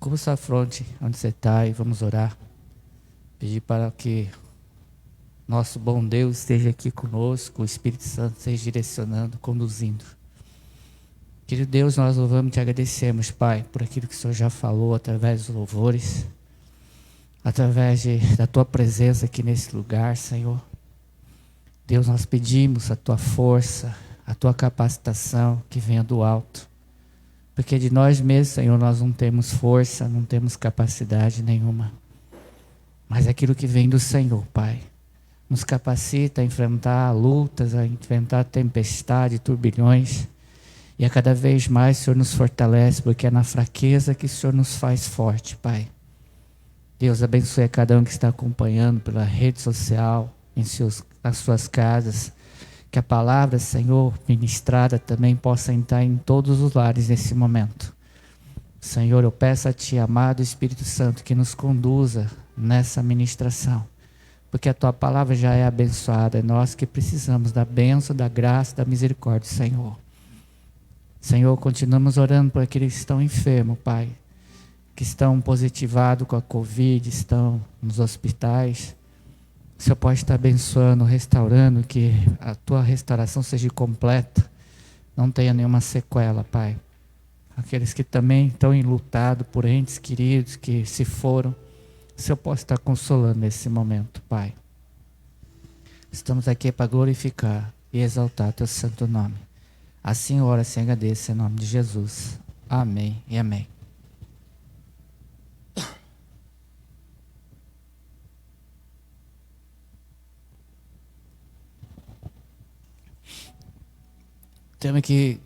Curva sua fronte onde você está e vamos orar. Pedir para que nosso bom Deus esteja aqui conosco, o Espírito Santo esteja direcionando, conduzindo. Querido Deus, nós louvamos e te agradecemos, Pai, por aquilo que o Senhor já falou através dos louvores, através da tua presença aqui nesse lugar, Senhor. Deus, nós pedimos a tua força, a tua capacitação que venha do alto. Porque de nós mesmos, Senhor, nós não temos força, não temos capacidade nenhuma. Mas aquilo que vem do Senhor, Pai, nos capacita a enfrentar lutas, a enfrentar tempestade, turbilhões. E a cada vez mais o Senhor nos fortalece, porque é na fraqueza que o Senhor nos faz forte, Pai. Deus abençoe a cada um que está acompanhando pela rede social, nas suas casas. Que a palavra, Senhor, ministrada também possa entrar em todos os lares nesse momento. Senhor, eu peço a Ti, amado Espírito Santo, que nos conduza nessa ministração. Porque a Tua palavra já é abençoada. É nós que precisamos da bênção, da graça, da misericórdia, Senhor. Senhor, continuamos orando por aqueles que estão enfermos, Pai. Que estão positivados com a Covid, estão nos hospitais. O Senhor pode estar abençoando, restaurando, que a Tua restauração seja completa, não tenha nenhuma sequela, Pai. Aqueles que também estão enlutados por entes queridos que se foram, o Senhor pode estar consolando nesse momento, Pai. Estamos aqui para glorificar e exaltar Teu santo nome. Assim ora, assim agradeço em nome de Jesus. Amém e amém. O tema que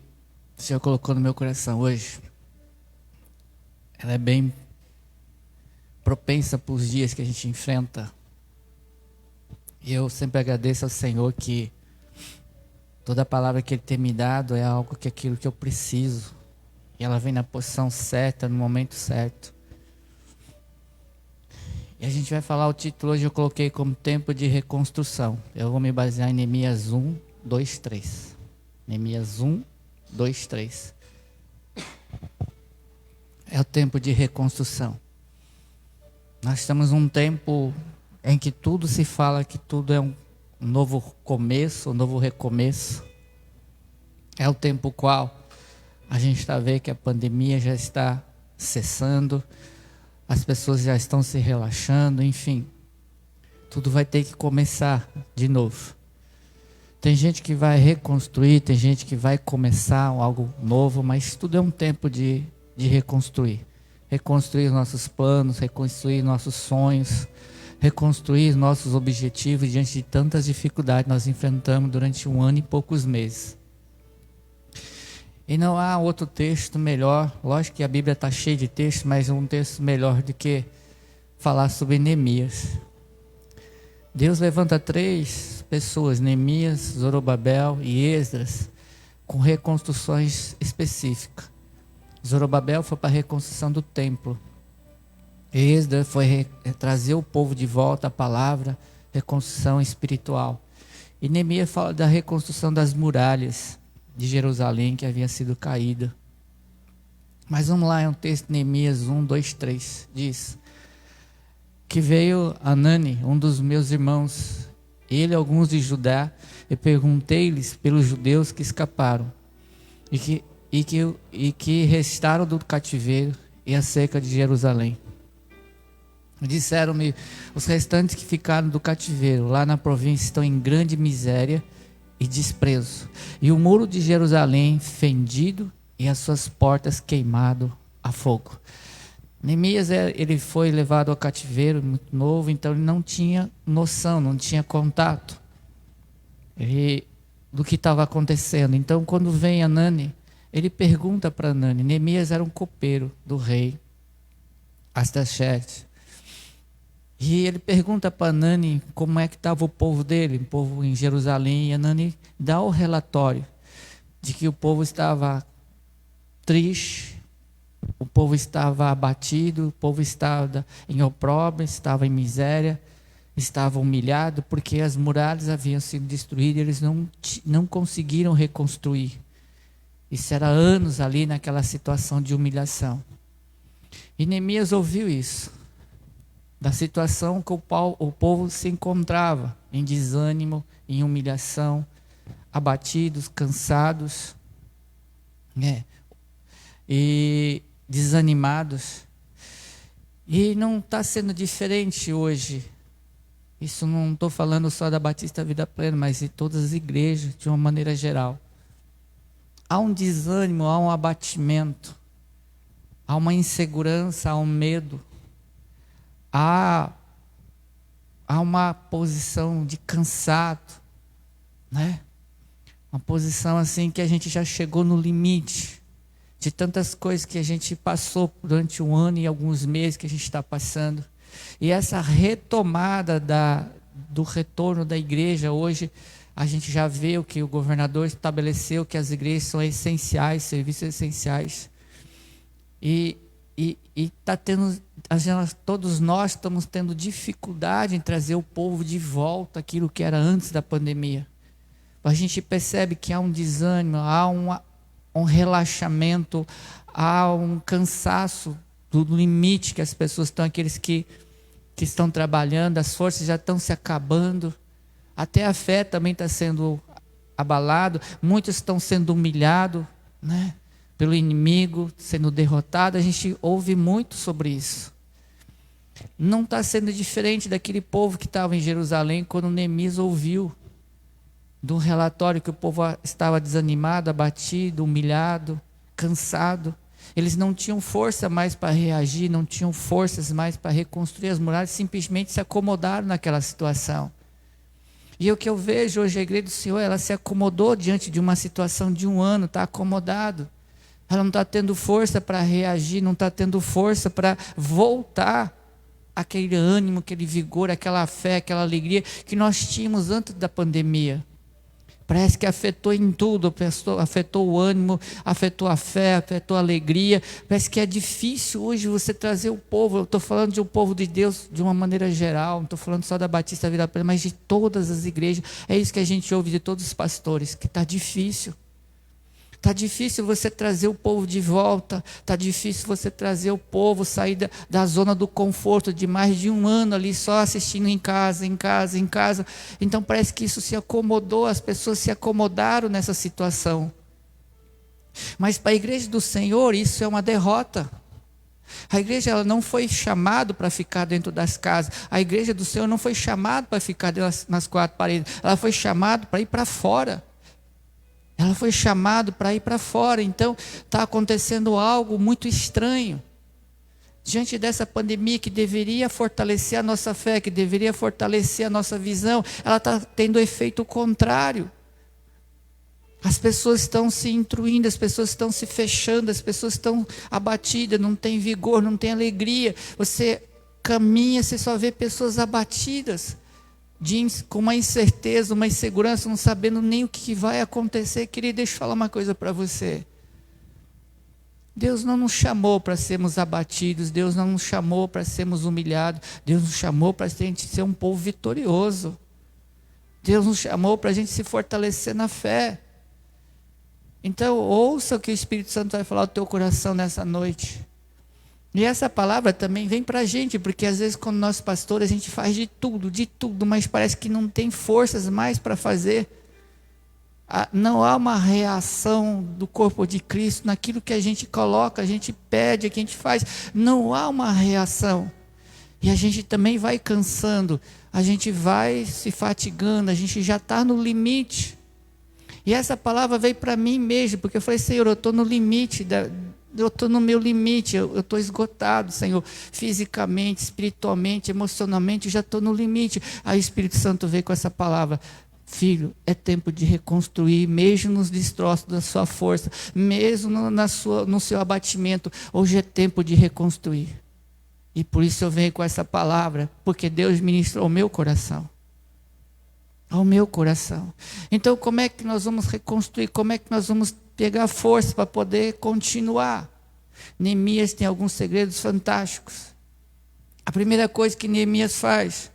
o Senhor colocou no meu coração hoje, ela é bem propensa para os dias que a gente enfrenta. E eu sempre agradeço ao Senhor que toda a palavra que Ele tem me dado é aquilo que eu preciso. E ela vem na posição certa, no momento certo. E a gente vai falar, o título hoje eu coloquei como tempo de reconstrução. Eu vou me basear em Neemias 1, 2, 3. Neemias 1, 2, 3. É o tempo de reconstrução. Nós estamos num tempo em que tudo se fala que tudo é um novo começo, um novo recomeço. É o tempo qual a gente está vendo que a pandemia já está cessando, as pessoas já estão se relaxando, enfim. Tudo vai ter que começar de novo. Tem gente que vai reconstruir, tem gente que vai começar algo novo, mas tudo é um tempo de reconstruir. Reconstruir nossos planos, reconstruir nossos sonhos, reconstruir nossos objetivos diante de tantas dificuldades que nós enfrentamos durante 1 ano e poucos meses. E não há outro texto melhor, lógico que a Bíblia está cheia de textos, mas um texto melhor do que falar sobre Neemias. Deus levanta 3 pessoas, Neemias, Zorobabel e Esdras, com reconstruções específicas. Zorobabel foi para a reconstrução do templo. Esdras foi trazer o povo de volta à palavra, reconstrução espiritual. E Neemias fala da reconstrução das muralhas de Jerusalém que havia sido caída. Mas vamos lá, é um texto de Neemias 1, 2, 3. Diz que veio Anani, um dos meus irmãos, ele e alguns de Judá, e perguntei-lhes pelos judeus que escaparam e que restaram do cativeiro e acerca de Jerusalém. Disseram-me, os restantes que ficaram do cativeiro lá na província estão em grande miséria e desprezo, e o muro de Jerusalém fendido e as suas portas queimado a fogo. Neemias, ele foi levado ao cativeiro muito novo, então ele não tinha noção, não tinha contato do que estava acontecendo. Então quando vem Anani, ele pergunta para Anani. Neemias era um copeiro do rei Artaxerxes. E ele pergunta para Anani como é que estava o povo dele, o povo em Jerusalém. E Anani dá o relatório de que o povo estava triste, o povo estava abatido, o povo estava em opróbrio, estava em miséria, estava humilhado, porque as muralhas haviam sido destruídas e eles não conseguiram reconstruir. Isso era anos ali naquela situação de humilhação. E Neemias ouviu isso, da situação que o povo se encontrava, em desânimo, em humilhação, abatidos, cansados, né? E desanimados. E não está sendo diferente hoje. Isso não estou falando só da Batista Vida Plena, mas de todas as igrejas, de uma maneira geral. Há um desânimo, há um abatimento, há uma insegurança, há um medo, há uma posição de cansado, né? Uma posição assim que a gente já chegou no limite de tantas coisas que a gente passou durante um ano e alguns meses que a gente está passando. E essa retomada do retorno da igreja, hoje a gente já vê o que o governador estabeleceu, que as igrejas são essenciais, serviços essenciais. E está tendo, todos nós estamos tendo dificuldade em trazer o povo de volta àquilo que era antes da pandemia. A gente percebe que há um desânimo, há um relaxamento, há um cansaço do limite que as pessoas estão, aqueles que estão trabalhando, as forças já estão se acabando, até a fé também está sendo abalado, muitos estão sendo humilhados, né, pelo inimigo, sendo derrotados. A gente ouve muito sobre isso. Não está sendo diferente daquele povo que estava em Jerusalém quando Neemias ouviu do relatório que o povo estava desanimado, abatido, humilhado, cansado. Eles não tinham força mais para reagir, não tinham forças mais para reconstruir as muralhas, simplesmente se acomodaram naquela situação. E o que eu vejo hoje, a igreja do Senhor, ela se acomodou diante de uma situação de um ano, está acomodado. Ela não está tendo força para reagir, não está tendo força para voltar aquele ânimo, aquele vigor, aquela fé, aquela alegria que nós tínhamos antes da pandemia. Parece que afetou em tudo, afetou o ânimo, afetou a fé, afetou a alegria. Parece que é difícil hoje você trazer o povo. Eu estou falando de um povo de Deus de uma maneira geral, não estou falando só da Batista Vida Plena, mas de todas as igrejas. É isso que a gente ouve de todos os pastores, que está difícil. Está difícil você trazer o povo de volta, está difícil você trazer o povo, sair da zona do conforto de mais de um ano ali só assistindo em casa. Então parece que isso se acomodou, as pessoas se acomodaram nessa situação. Mas para a igreja do Senhor isso é uma derrota. A igreja ela não foi chamada para ficar dentro das casas. A igreja do Senhor não foi chamada para ficar nas quatro paredes. Ela foi chamada para ir para fora. Ela foi chamada para ir para fora. Então está acontecendo algo muito estranho. Diante dessa pandemia que deveria fortalecer a nossa fé, que deveria fortalecer a nossa visão, ela está tendo efeito contrário. As pessoas estão se intruindo, as pessoas estão se fechando, as pessoas estão abatidas, não tem vigor, não tem alegria. Você caminha, você só vê pessoas abatidas, com uma incerteza, uma insegurança, não sabendo nem o que vai acontecer. Querido, deixa eu falar uma coisa para você. Deus não nos chamou para sermos abatidos, Deus não nos chamou para sermos humilhados, Deus nos chamou para a gente ser um povo vitorioso. Deus nos chamou para a gente se fortalecer na fé. Então ouça o que o Espírito Santo vai falar ao teu coração nessa noite. E essa palavra também vem para a gente, porque às vezes quando nós pastores a gente faz de tudo, mas parece que não tem forças mais para fazer. Não há uma reação do corpo de Cristo naquilo que a gente coloca, a gente pede, que a gente faz. Não há uma reação. E a gente também vai cansando, a gente vai se fatigando, a gente já está no limite. E essa palavra veio para mim mesmo, porque eu falei, Senhor, eu estou no limite eu estou no meu limite, eu estou esgotado, Senhor, fisicamente, espiritualmente, emocionalmente, já estou no limite. Aí o Espírito Santo veio com essa palavra: filho, é tempo de reconstruir, mesmo nos destroços da sua força, mesmo no seu abatimento, hoje é tempo de reconstruir. E por isso eu venho com essa palavra, porque Deus ministrou ao meu coração. Ao meu coração. Então como é que nós vamos reconstruir? Como é que nós vamos pegar força para poder continuar? Neemias tem alguns segredos fantásticos. A primeira coisa que Neemias faz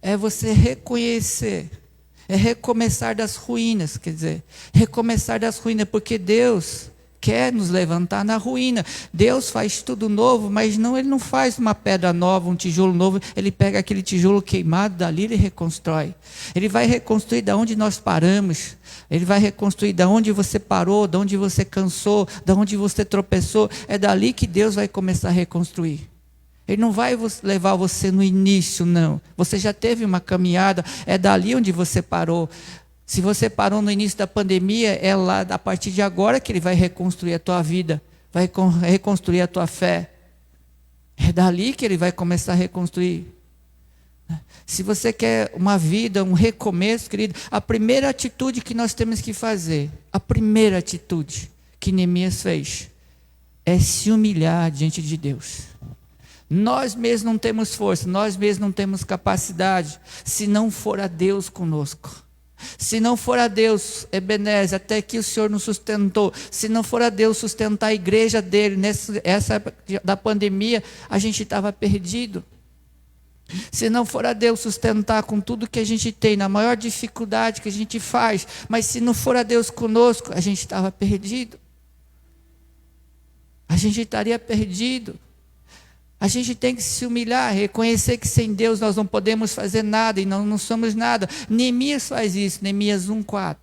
é você reconhecer, é recomeçar das ruínas, quer dizer, recomeçar das ruínas, porque Deus quer nos levantar na ruína. Deus faz tudo novo, mas não, Ele não faz uma pedra nova, um tijolo novo. Ele pega aquele tijolo queimado, dali Ele reconstrói. Ele vai reconstruir da onde nós paramos. Ele vai reconstruir da onde você parou, da onde você cansou, da onde você tropeçou. É dali que Deus vai começar a reconstruir. Ele não vai levar você no início, não. Você já teve uma caminhada, é dali onde você parou. Se você parou no início da pandemia, é lá, a partir de agora que Ele vai reconstruir a tua vida, vai reconstruir a tua fé. É dali que Ele vai começar a reconstruir. Se você quer uma vida, um recomeço, querido, a primeira atitude que nós temos que fazer, a primeira atitude que Neemias fez, é se humilhar diante de Deus. Nós mesmos não temos força, nós mesmos não temos capacidade, se não for a Deus conosco. Se não for a Deus, Ebenezer, até que o Senhor nos sustentou, se não for a Deus sustentar a igreja dele, nessa época da pandemia, a gente estava perdido. Se não for a Deus sustentar com tudo que a gente tem, na maior dificuldade que a gente faz, mas se não for a Deus conosco, a gente estava perdido. A gente estaria perdido. A gente tem que se humilhar, reconhecer que sem Deus nós não podemos fazer nada e não somos nada. Neemias faz isso, Neemias 1:4.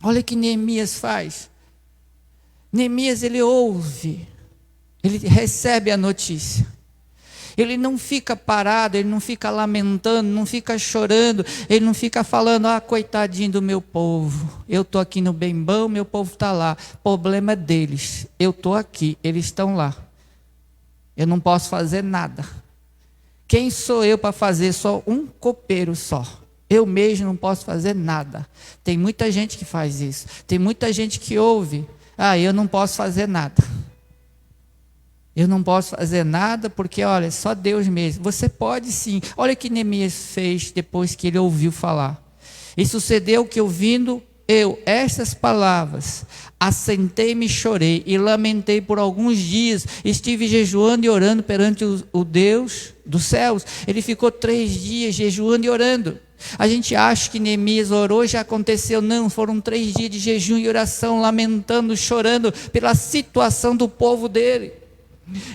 Olha o que Neemias faz. Neemias, ele ouve, ele recebe a notícia. Ele não fica parado, ele não fica lamentando, não fica chorando, ele não fica falando, coitadinho do meu povo, eu estou aqui no bem bom, meu povo está lá, problema é deles, eu estou aqui, eles estão lá, eu não posso fazer nada. Quem sou eu para fazer só um copeiro só? Eu mesmo não posso fazer nada. Tem muita gente que faz isso, tem muita gente que ouve, eu não posso fazer nada. Eu não posso fazer nada porque, olha, só Deus mesmo. Você pode sim. Olha o que Neemias fez depois que ele ouviu falar. E sucedeu que, ouvindo eu estas palavras, assentei-me, chorei e lamentei por alguns dias. Estive jejuando e orando perante o Deus dos céus. Ele ficou 3 dias jejuando e orando. A gente acha que Neemias orou e já aconteceu. Não, foram 3 dias de jejum e oração, lamentando, chorando pela situação do povo dele.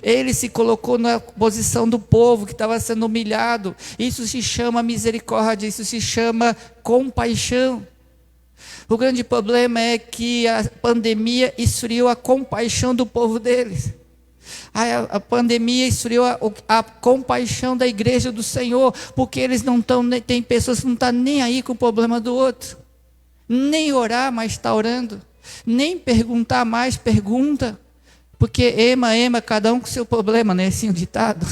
Ele se colocou na posição do povo que estava sendo humilhado. Isso se chama misericórdia, isso se chama compaixão. O grande problema é que a pandemia esfriou a compaixão do povo deles. A pandemia esfriou a compaixão da igreja do Senhor, porque eles não estão, tem pessoas que não estão nem aí com o problema do outro, nem orar mais está orando, nem perguntar mais pergunta. Porque ema, cada um com seu problema, não é assim o ditado?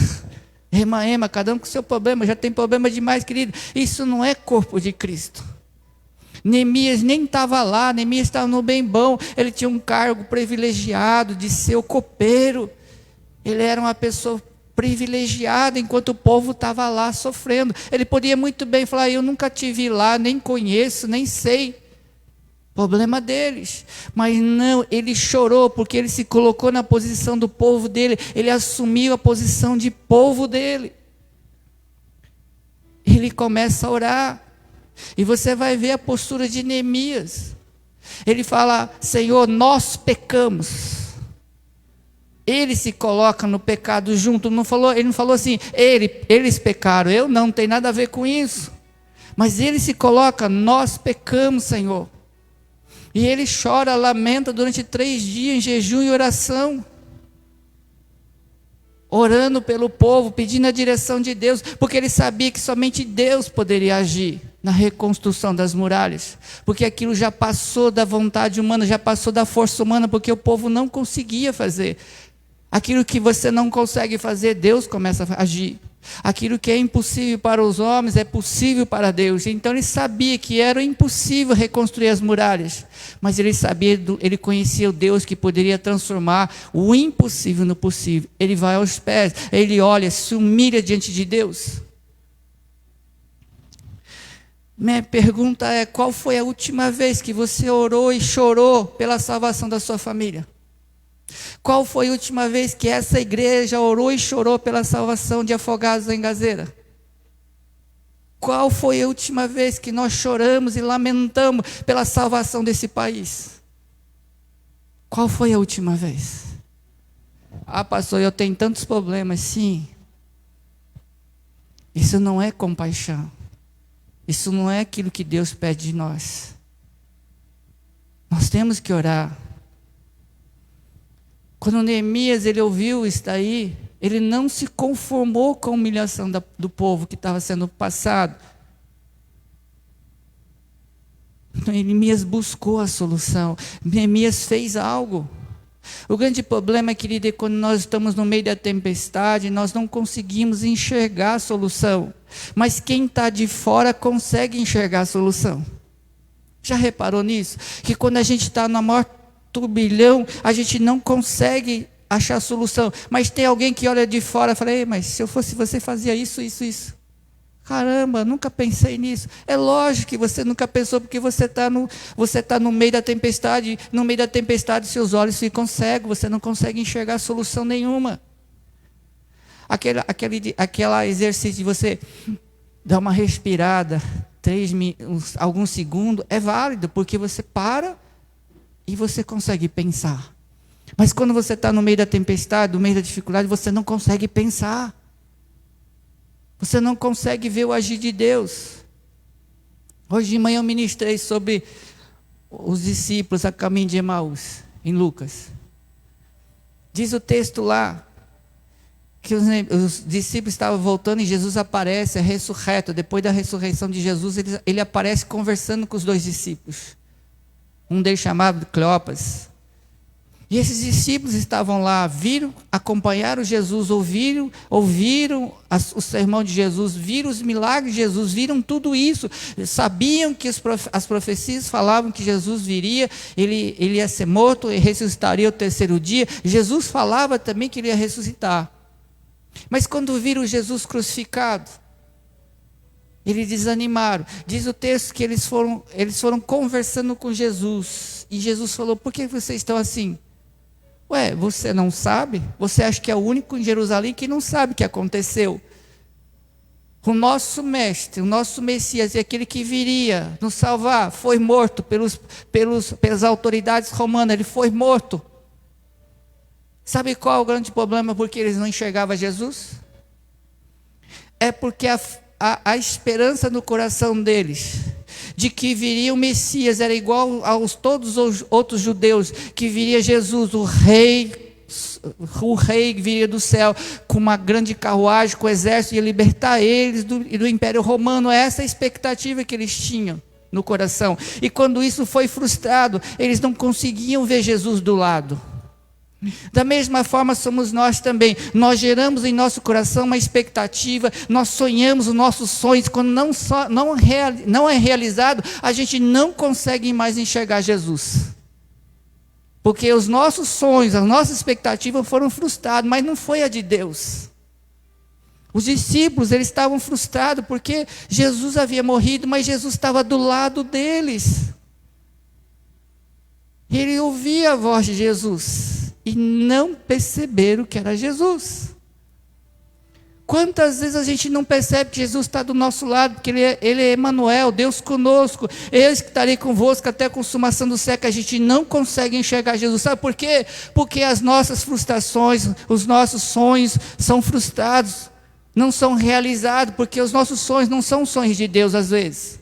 Ema, cada um com seu problema, já tem problema demais, querido. Isso não é corpo de Cristo. Neemias nem estava lá, Neemias estava no bem bom, ele tinha um cargo privilegiado de ser o copeiro. Ele era uma pessoa privilegiada, enquanto o povo estava lá sofrendo. Ele podia muito bem falar, eu nunca te vi lá, nem conheço, nem sei. Problema deles, mas não, ele chorou porque ele se colocou na posição do povo dele, ele assumiu a posição de povo dele. Ele começa a orar, e você vai ver a postura de Neemias. Ele fala, Senhor, nós pecamos. Ele se coloca no pecado junto, ele não falou assim, eles pecaram, eu não tem nada a ver com isso. Mas ele se coloca, nós pecamos, Senhor. E ele chora, lamenta durante 3 dias em jejum e oração, orando pelo povo, pedindo a direção de Deus, porque ele sabia que somente Deus poderia agir na reconstrução das muralhas, porque aquilo já passou da vontade humana, já passou da força humana, porque o povo não conseguia fazer. Aquilo que você não consegue fazer, Deus começa a agir. Aquilo que é impossível para os homens é possível para Deus. Então ele sabia que era impossível reconstruir as muralhas, mas ele sabia, ele conhecia o Deus que poderia transformar o impossível no possível. Ele vai aos pés, ele olha, se humilha diante de Deus. Minha pergunta é, qual foi a última vez que você orou e chorou pela salvação da sua família? Qual foi a última vez que essa igreja orou e chorou pela salvação de afogados em Gazeira? Qual foi a última vez que nós choramos e lamentamos pela salvação desse país? Qual foi a última vez? Ah, pastor, eu tenho tantos problemas. Sim. Isso não é compaixão. Isso não é aquilo que Deus pede de nós. Nós temos que orar. Quando Neemias ele ouviu isso daí, ele não se conformou com a humilhação do povo que estava sendo passado. Neemias buscou a solução. Neemias fez algo. O grande problema, querido, é quando nós estamos no meio da tempestade, nós não conseguimos enxergar a solução. Mas quem está de fora consegue enxergar a solução. Já reparou nisso? Que quando a gente está na maior turbilhão, a gente não consegue achar a solução. Mas tem alguém que olha de fora e fala: ei, mas se eu fosse você, fazia isso, isso, isso. Caramba, nunca pensei nisso. É lógico que você nunca pensou, porque você está no meio da tempestade. No meio da tempestade, seus olhos ficam cegos, você não consegue enxergar solução nenhuma. Aquela exercício de você dar uma respirada, alguns segundos, é válido, porque você para e você consegue pensar. Mas quando você está no meio da tempestade, no meio da dificuldade, você não consegue pensar. Você não consegue ver o agir de Deus. Hoje de manhã eu ministrei sobre os discípulos a caminho de Emaús, em Lucas. Diz o texto lá, que os discípulos estavam voltando e Jesus aparece, é ressurreto. Depois da ressurreição de Jesus, ele aparece conversando com os dois discípulos. Um deles chamado Cleopas. E esses discípulos estavam lá, acompanharam Jesus, ouviram o sermão de Jesus, viram os milagres de Jesus, viram tudo isso, sabiam que as profecias falavam que Jesus viria, ele ia ser morto e ressuscitaria o terceiro dia. Jesus falava também que ele ia ressuscitar. Mas quando viram Jesus crucificado, eles desanimaram. Diz o texto que eles foram conversando com Jesus, e Jesus falou: por que vocês estão assim? Ué, você não sabe? Você acha que é o único em Jerusalém que não sabe o que aconteceu? O nosso mestre, o nosso Messias, e aquele que viria nos salvar, foi morto pelas autoridades romanas. Ele foi morto. Sabe qual é o grande problema porque eles não enxergavam Jesus? É porque a esperança no coração deles de que viria o Messias era igual aos todos os outros judeus, que viria Jesus, o rei viria do céu com uma grande carruagem, com o exército, ia libertar eles do Império Romano. É essa a expectativa que eles tinham no coração. E quando isso foi frustrado, eles não conseguiam ver Jesus do lado. Da mesma forma somos nós também. Nós geramos em nosso coração uma expectativa, nós sonhamos os nossos sonhos. Quando não é realizado, a gente não consegue mais enxergar Jesus, porque os nossos sonhos, as nossas expectativas foram frustradas, mas não foi a de Deus. Os discípulos, eles estavam frustrados porque Jesus havia morrido, mas Jesus estava do lado deles. Ele ouvia a voz de Jesus e não perceberam que era Jesus. Quantas vezes a gente não percebe que Jesus está do nosso lado, porque Ele é Emanuel, Deus conosco, eis que estarei convosco até a consumação do século. A gente não consegue enxergar Jesus. Sabe por quê? Porque as nossas frustrações, os nossos sonhos são frustrados, não são realizados, porque os nossos sonhos não são sonhos de Deus às vezes.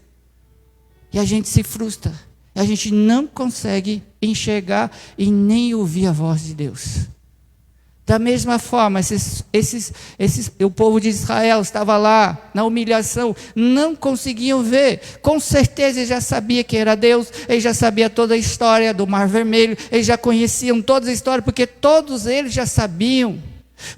E a gente se frustra. A gente não consegue enxergar e nem ouvir a voz de Deus. Da mesma forma, o povo de Israel estava lá na humilhação, não conseguiam ver. Com certeza eles já sabiam quem era Deus, eles já sabiam toda a história do Mar Vermelho, eles já conheciam toda a história, porque todos eles já sabiam.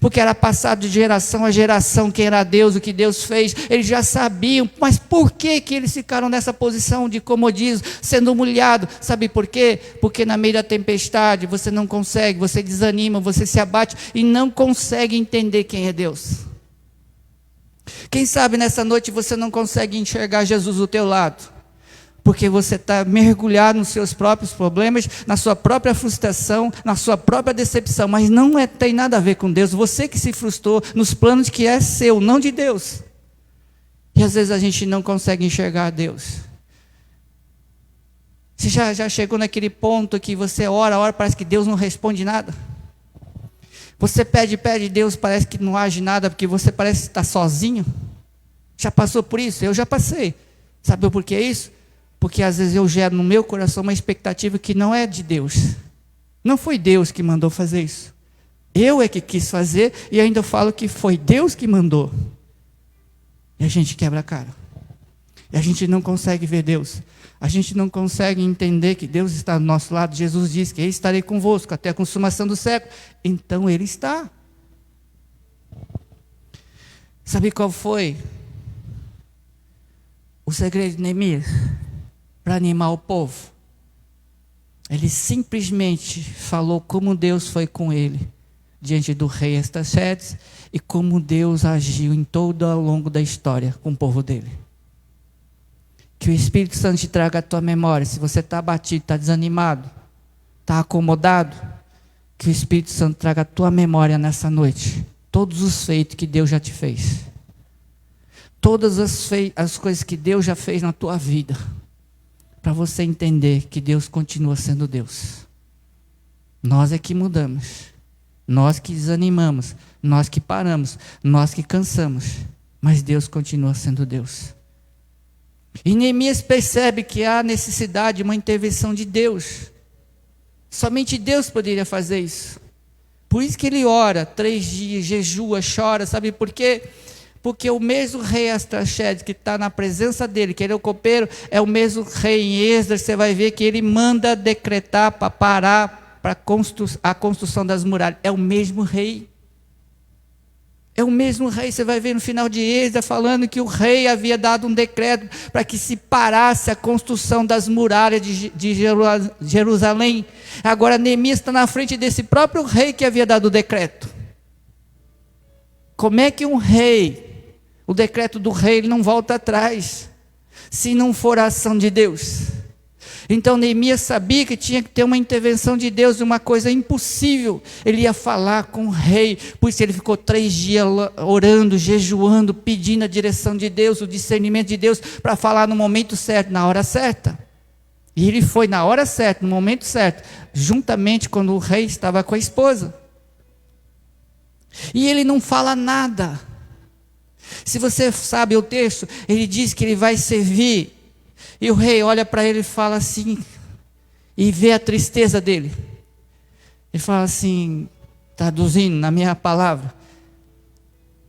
Porque era passado de geração a geração quem era Deus, o que Deus fez, eles já sabiam. Mas por que eles ficaram nessa posição de comodismo, sendo humilhados? Sabe por quê? Porque na meio da tempestade você não consegue, você desanima, você se abate e não consegue entender quem é Deus. Quem sabe nessa noite você não consegue enxergar Jesus do teu lado, porque você está mergulhado nos seus próprios problemas, na sua própria frustração, na sua própria decepção, mas não tem nada a ver com Deus. Você que se frustrou nos planos que é seu, não de Deus. E às vezes a gente não consegue enxergar Deus. Você já chegou naquele ponto que você ora, parece que Deus não responde nada? Você pede, Deus parece que não age nada, porque você parece estar sozinho? Já passou por isso? Eu já passei. Sabe por que isso? Porque às vezes eu gero no meu coração uma expectativa que não é de Deus. Não foi Deus que mandou fazer isso. Eu é que quis fazer e ainda falo que foi Deus que mandou. E a gente quebra a cara. E a gente não consegue ver Deus. A gente não consegue entender que Deus está do nosso lado. Jesus disse que eu estarei convosco até a consumação do século. Então Ele está. Sabe qual foi o segredo de Neemias para animar o povo? Ele simplesmente falou como Deus foi com ele diante do rei Artaxerxes e como Deus agiu em todo ao longo da história com o povo dele. Que o Espírito Santo te traga a tua memória. Se você está abatido, está desanimado, está acomodado, que o Espírito Santo traga a tua memória nessa noite. Todos os feitos que Deus já te fez. Todas as coisas que Deus já fez na tua vida. Para você entender que Deus continua sendo Deus. Nós é que mudamos. Nós que desanimamos. Nós que paramos. Nós que cansamos. Mas Deus continua sendo Deus. E Neemias percebe que há necessidade de uma intervenção de Deus. Somente Deus poderia fazer isso. Por isso que ele ora 3 dias, jejua, chora. Sabe por quê? Porque o mesmo rei Artaxerxes que está na presença dele, que ele é o copeiro, é o mesmo rei em Esdras. Você vai ver que ele manda decretar para parar a construção das muralhas. É o mesmo rei. É o mesmo rei. Você vai ver no final de Esdras falando que o rei havia dado um decreto para que se parasse a construção das muralhas de Jerusalém. Agora Neemias está na frente desse próprio rei que havia dado o decreto. Como é que um rei, o decreto do rei, ele não volta atrás, se não for a ação de Deus? Então Neemias sabia que tinha que ter uma intervenção de Deus, uma coisa impossível. Ele ia falar com o rei, por isso ele ficou 3 dias orando, jejuando, pedindo a direção de Deus, o discernimento de Deus, para falar no momento certo, na hora certa. E ele foi na hora certa, no momento certo, juntamente quando o rei estava com a esposa. E ele não fala nada. Se você sabe o texto, ele diz que ele vai servir. E o rei olha para ele e fala assim, e vê a tristeza dele. Ele fala assim, traduzindo na minha palavra: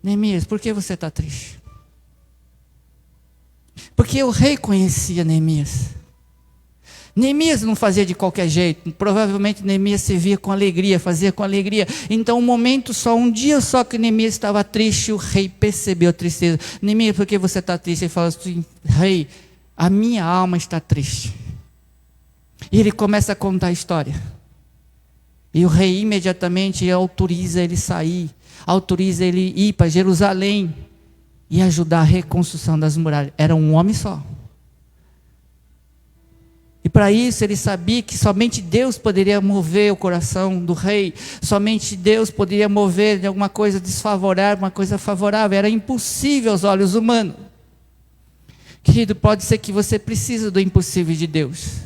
Neemias, por que você está triste? Porque o rei conhecia Neemias. Neemias não fazia de qualquer jeito. Provavelmente Neemias servia com alegria, fazia com alegria. Então um dia só que Neemias estava triste, o rei percebeu a tristeza. Neemias, por que você está triste? Ele fala assim, rei, a minha alma está triste. E ele começa a contar a história. E o rei imediatamente autoriza ele sair, autoriza ele ir para Jerusalém e ajudar a reconstrução das muralhas. Era um homem só. E para isso ele sabia que somente Deus poderia mover o coração do rei, somente Deus poderia mover de alguma coisa desfavorável, uma coisa favorável. Era impossível aos olhos humanos. Querido, pode ser que você precise do impossível de Deus.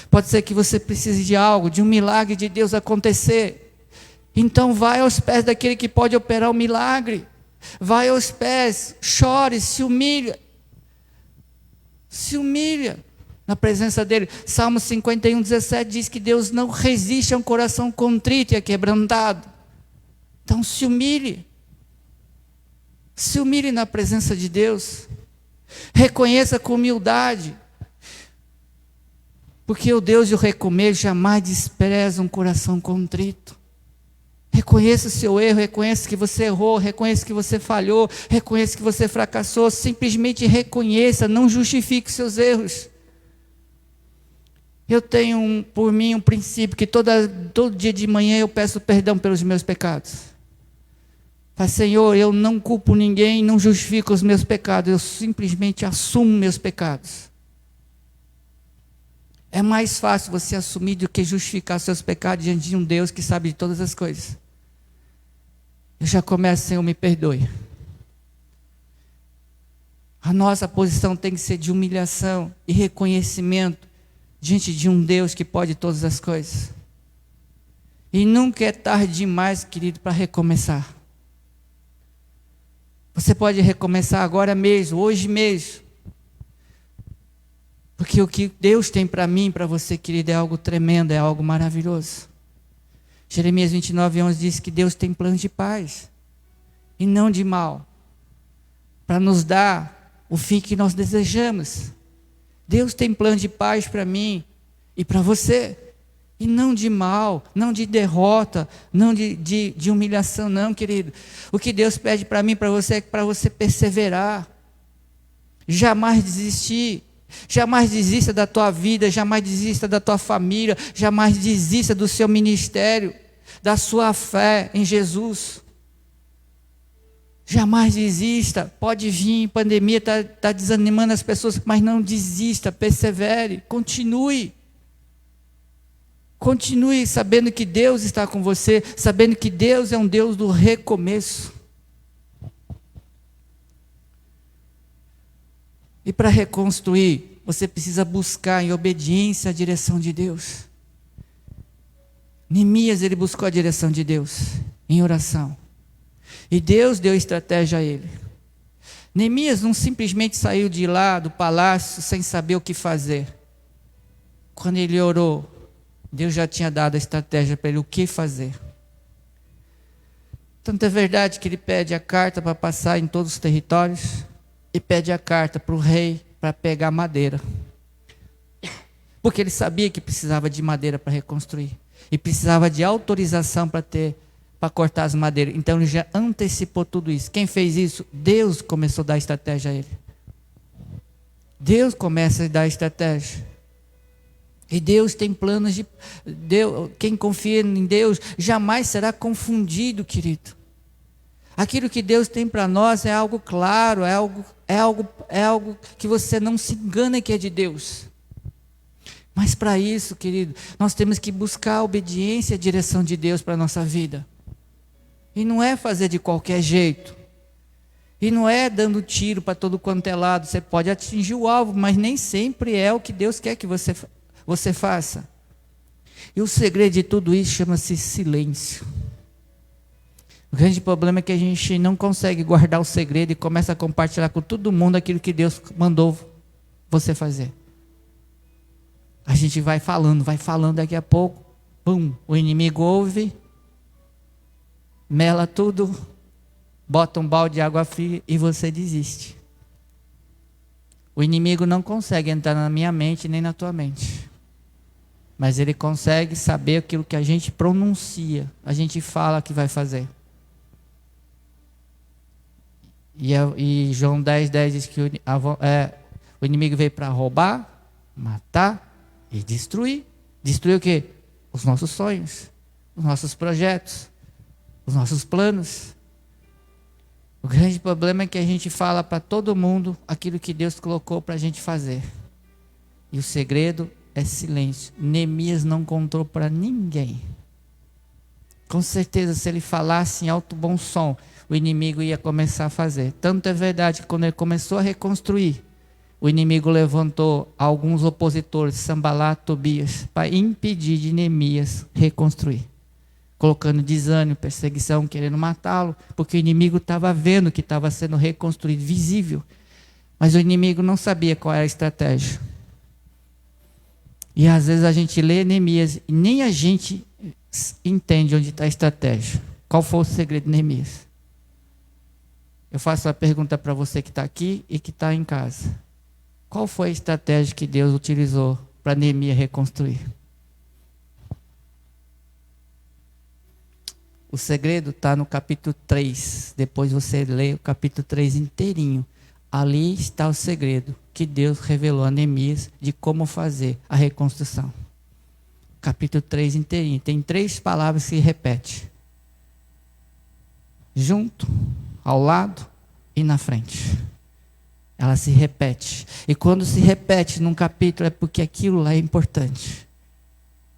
Pode ser que você precise de algo, de um milagre de Deus acontecer. Então vai aos pés daquele que pode operar o milagre. Vai aos pés, chore, se humilha. Se humilha na presença dele. Salmo 51, 17 diz que Deus não resiste a um coração contrito e quebrantado. Então se humilhe. Se humilhe na presença de Deus. Reconheça com humildade. Porque o Deus e o recomeço jamais despreza um coração contrito. Reconheça o seu erro, reconheça que você errou, reconheça que você falhou, reconheça que você fracassou. Simplesmente reconheça, não justifique os seus erros. Eu tenho por mim um princípio que todo dia de manhã eu peço perdão pelos meus pecados. Fala, Senhor, eu não culpo ninguém, não justifico os meus pecados, eu simplesmente assumo meus pecados. É mais fácil você assumir do que justificar seus pecados diante de um Deus que sabe de todas as coisas. Eu já começo, Senhor, me perdoe. A nossa posição tem que ser de humilhação e reconhecimento diante de um Deus que pode todas as coisas. E nunca é tarde demais, querido, para recomeçar. Você pode recomeçar agora mesmo, hoje mesmo. Porque o que Deus tem para mim, para você, querido, é algo tremendo, é algo maravilhoso. Jeremias 29:11 diz que Deus tem planos de paz e não de mal, para nos dar o fim que nós desejamos. Deus tem plano de paz para mim e para você, e não de mal, não de derrota, não de humilhação, não, querido. O que Deus pede para mim, para você, é para você perseverar, jamais desistir. Jamais desista da tua vida, jamais desista da tua família, jamais desista do seu ministério, da sua fé em Jesus. Jamais desista. Pode vir, pandemia está desanimando as pessoas, mas não desista, persevere, continue. Continue sabendo que Deus está com você, sabendo que Deus é um Deus do recomeço. E para reconstruir, você precisa buscar em obediência a direção de Deus. Neemias, ele buscou a direção de Deus em oração. E Deus deu estratégia a ele. Neemias não simplesmente saiu de lá do palácio sem saber o que fazer. Quando ele orou, Deus já tinha dado a estratégia para ele o que fazer. Tanto é verdade que ele pede a carta para passar em todos os territórios e pede a carta para o rei para pegar madeira. Porque ele sabia que precisava de madeira para reconstruir. E precisava de autorização para cortar as madeiras. Então ele já antecipou tudo isso. Quem fez isso? Deus começou a dar estratégia a ele. Deus começa a dar estratégia. E Deus tem planos de... quem confia em Deus jamais será confundido, querido. Aquilo que Deus tem para nós é algo claro, é algo que você não se engana que é de Deus. Mas para isso, querido, nós temos que buscar a obediência e a direção de Deus para a nossa vida. E não é fazer de qualquer jeito. E não é dando tiro para todo quanto é lado. Você pode atingir o alvo, mas nem sempre é o que Deus quer que você faça. E o segredo de tudo isso chama-se silêncio. O grande problema é que a gente não consegue guardar o segredo e começa a compartilhar com todo mundo aquilo que Deus mandou você fazer. A gente vai falando, daqui a pouco, pum, o inimigo ouve, mela tudo, bota um balde de água fria e você desiste. O inimigo não consegue entrar na minha mente nem na tua mente. Mas ele consegue saber aquilo que a gente pronuncia, a gente fala que vai fazer. E João 10:10 diz que o inimigo veio para roubar, matar e destruir. Destruir o quê? Os nossos sonhos, os nossos projetos, os nossos planos. O grande problema é que a gente fala para todo mundo aquilo que Deus colocou para a gente fazer. E o segredo é silêncio. Neemias não contou para ninguém. Com certeza, se ele falasse em alto bom som, o inimigo ia começar a fazer. Tanto é verdade que quando ele começou a reconstruir, o inimigo levantou alguns opositores, Sambalat, Tobias, para impedir de Neemias reconstruir. Colocando desânimo, perseguição, querendo matá-lo, porque o inimigo estava vendo que estava sendo reconstruído, visível. Mas o inimigo não sabia qual era a estratégia. E às vezes a gente lê Neemias e nem a gente entende onde está a estratégia. Qual foi o segredo de Neemias? Eu faço a pergunta para você que está aqui e que está em casa. Qual foi a estratégia que Deus utilizou para Neemias reconstruir? O segredo está no capítulo 3. Depois você lê o capítulo 3 inteirinho. Ali está o segredo que Deus revelou a Neemias de como fazer a reconstrução. Capítulo 3 inteirinho. Tem 3 palavras que se repetem. Junto, ao lado e na frente. Ela se repete. E quando se repete num capítulo é porque aquilo lá é importante.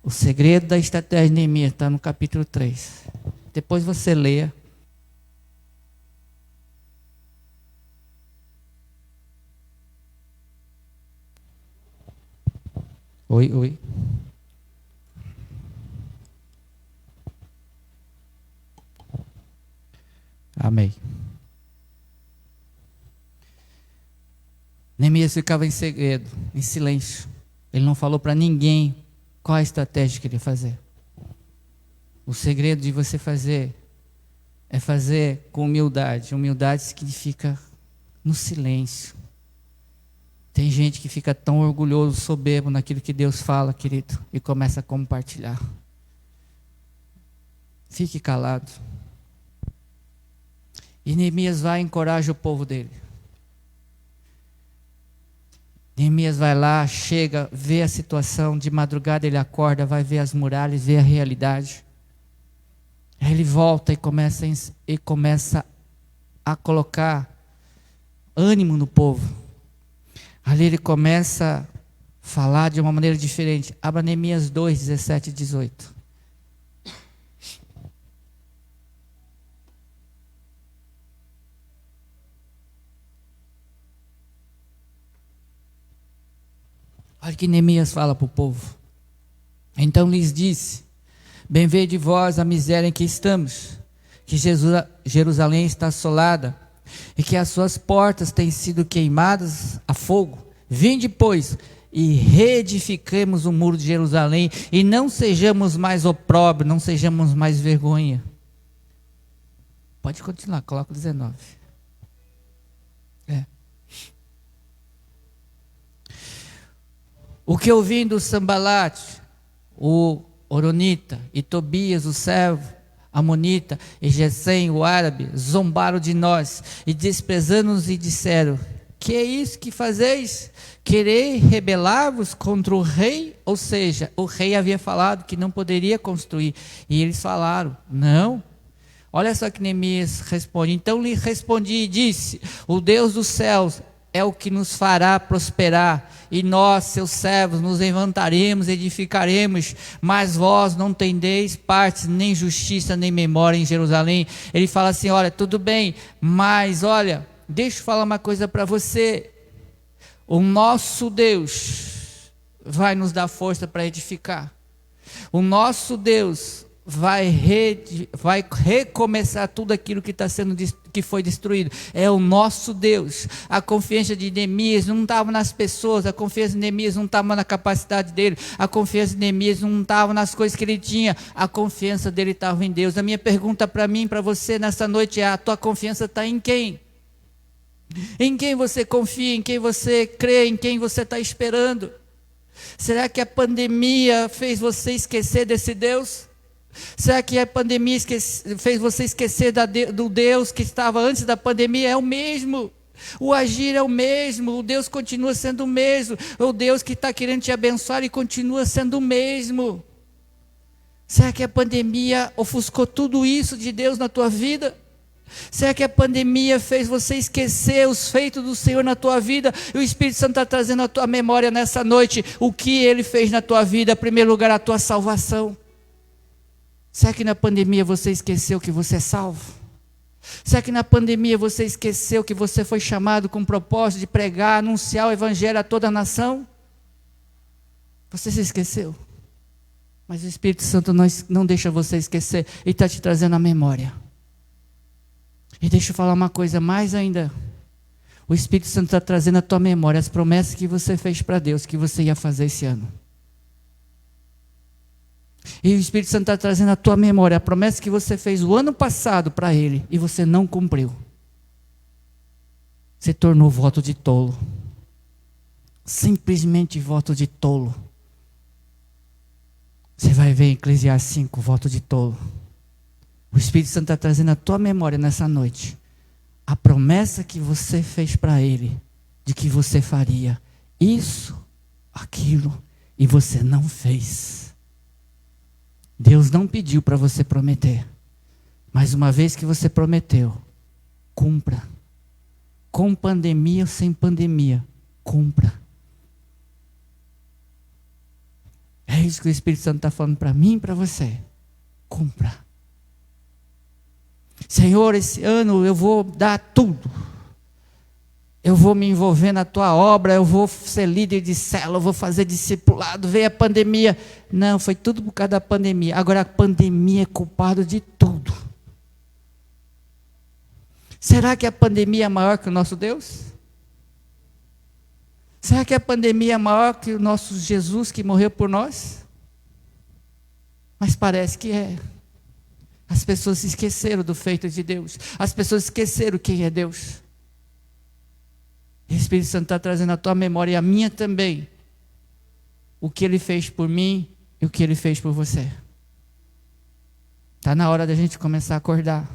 O segredo da estratégia de Neemias está no capítulo 3. Depois você leia. Oi. Amém. Neemias ficava em segredo, em silêncio. Ele não falou para ninguém qual a estratégia que ele ia fazer. O segredo de você fazer é fazer com humildade. Humildade significa no silêncio. Tem gente que fica tão orgulhoso, soberbo naquilo que Deus fala, querido, e começa a compartilhar. Fique calado. E Neemias vai e encoraja o povo dele. Neemias vai lá, chega, vê a situação, de madrugada ele acorda, vai ver as muralhas, vê a realidade. Aí ele volta e começa a colocar ânimo no povo. Ali ele começa a falar de uma maneira diferente. Abra Neemias 2, 17 e 18. Olha o que Neemias fala para o povo. Então lhes disse: bem veio de vós a miséria em que estamos, que Jerusalém está assolada, e que as suas portas têm sido queimadas a fogo. Vinde, pois, e reedifiquemos o muro de Jerusalém, e não sejamos mais opróbrio, não sejamos mais vergonha. Pode continuar, coloca o 19. O que ouvindo Sambalate, o Horonita, e Tobias, o servo Amonita, e Gesem, o árabe, zombaram de nós, e desprezando-nos, e disseram: que é isso que fazeis? Quereis rebelar-vos contra o rei? Ou seja, o rei havia falado que não poderia construir, e eles falaram: não. Olha só que Neemias responde. Então lhe respondi e disse: o Deus dos céus é o que nos fará prosperar, e nós, seus servos, nos levantaremos, edificaremos, mas vós não tendeis parte, nem justiça, nem memória em Jerusalém. Ele fala assim: olha, tudo bem, mas olha, deixa eu falar uma coisa para você. O nosso Deus vai nos dar força para edificar. O nosso Deus vai recomeçar tudo aquilo que foi destruído. É o nosso Deus. A confiança de Neemias não estava nas pessoas, a confiança de Neemias não estava na capacidade dele, a confiança de Neemias não estava nas coisas que ele tinha, a confiança dele estava em Deus. A minha pergunta para mim, para você nessa noite é: a tua confiança está em quem? Em quem você confia, em quem você crê, em quem você está esperando? Será que a pandemia fez você esquecer desse Deus? Será que a pandemia fez você esquecer do Deus que estava antes da pandemia? É o mesmo. O agir é o mesmo. O Deus continua sendo o mesmo. O Deus que está querendo te abençoar e continua sendo o mesmo. Será que a pandemia ofuscou tudo isso de Deus na tua vida? Será que a pandemia fez você esquecer os feitos do Senhor na tua vida? E o Espírito Santo está trazendo à tua memória nessa noite o que Ele fez na tua vida. Em primeiro lugar, a tua salvação. Será que na pandemia você esqueceu que você é salvo? Será que na pandemia você esqueceu que você foi chamado com o propósito de pregar, anunciar o Evangelho a toda a nação? Você se esqueceu? Mas o Espírito Santo não deixa você esquecer. Ele está te trazendo à memória. E deixa eu falar uma coisa mais ainda. O Espírito Santo está trazendo à tua memória as promessas que você fez para Deus, que você ia fazer esse ano. E o Espírito Santo está trazendo à tua memória a promessa que você fez o ano passado para Ele e você não cumpriu. Você tornou voto de tolo. Simplesmente voto de tolo. Você vai ver em Eclesiastes 5, voto de tolo. O Espírito Santo está trazendo à tua memória nessa noite a promessa que você fez para Ele, de que você faria isso, aquilo, e você não fez. Deus não pediu para você prometer, mas uma vez que você prometeu, cumpra. Com pandemia ou sem pandemia, cumpra. É isso que o Espírito Santo está falando para mim e para você. Cumpra. Senhor, esse ano eu vou dar tudo. eu vou me envolver na tua obra, eu vou ser líder de célula, eu vou fazer discipulado, veio a pandemia. Não, foi tudo por causa da pandemia. Agora a pandemia é culpada de tudo. Será que a pandemia é maior que o nosso Deus? Será que a pandemia é maior que o nosso Jesus que morreu por nós? Mas parece que é. As pessoas se esqueceram do feito de Deus. As pessoas esqueceram quem é Deus. O Espírito Santo está trazendo à tua memória e à minha também o que Ele fez por mim e o que Ele fez por você. Está na hora da gente começar a acordar.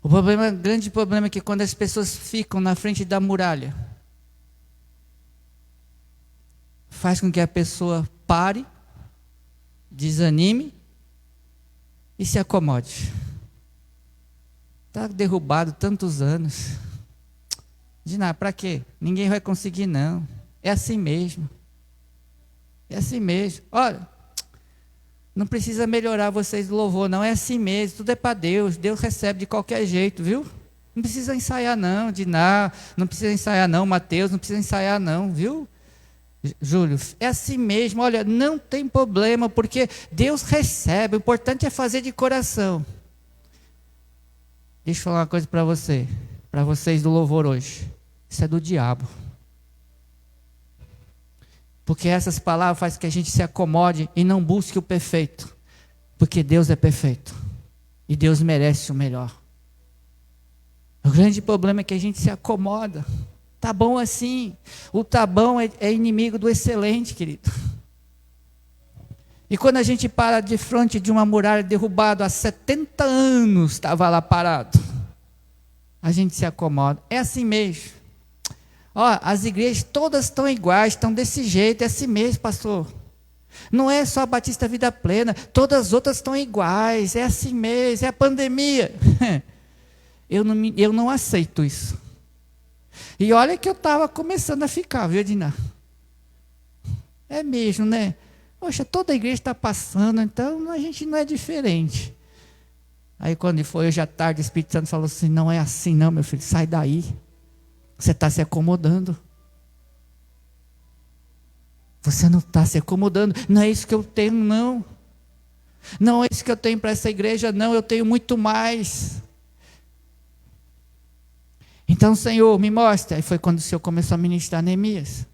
O grande problema é que quando as pessoas ficam na frente da muralha, faz com que a pessoa pare, desanime e se acomode. Está derrubado tantos anos. De nada, para quê? Ninguém vai conseguir não. É assim mesmo. É assim mesmo. Olha, não precisa melhorar vocês do louvor, não. É assim mesmo, tudo é para Deus. Deus recebe de qualquer jeito, viu? Não precisa ensaiar não, de nada. Não precisa ensaiar não, Mateus, não precisa ensaiar não, viu? Júlio, é assim mesmo. Olha, não tem problema, porque Deus recebe. O importante é fazer de coração. Deixa eu falar uma coisa para você, para vocês do louvor hoje. Isso é do diabo. Porque essas palavras fazem que a gente se acomode e não busque o perfeito. Porque Deus é perfeito. E Deus merece o melhor. O grande problema é que a gente se acomoda. Tá bom assim. O tá bom é inimigo do excelente, querido. E quando a gente para de frente de uma muralha derrubada há 70 anos, estava lá parado, a gente se acomoda. É assim mesmo. Ó, as igrejas todas estão iguais, estão desse jeito, é assim mesmo, pastor. Não é só a Batista Vida Plena, todas as outras estão iguais, é assim mesmo, é a pandemia. Eu não aceito isso. E olha que eu estava começando a ficar, viu, Diná? É mesmo, né? Poxa, toda a igreja está passando, então a gente não é diferente. Aí quando foi hoje à tarde, o Espírito Santo falou assim, não é assim não, meu filho, sai daí. Você está se acomodando. Você não está se acomodando. Não é isso que eu tenho, não. Não é isso que eu tenho para essa igreja, não. Eu tenho muito mais. Então, Senhor, me mostra. Aí foi quando o Senhor começou a ministrar Neemias.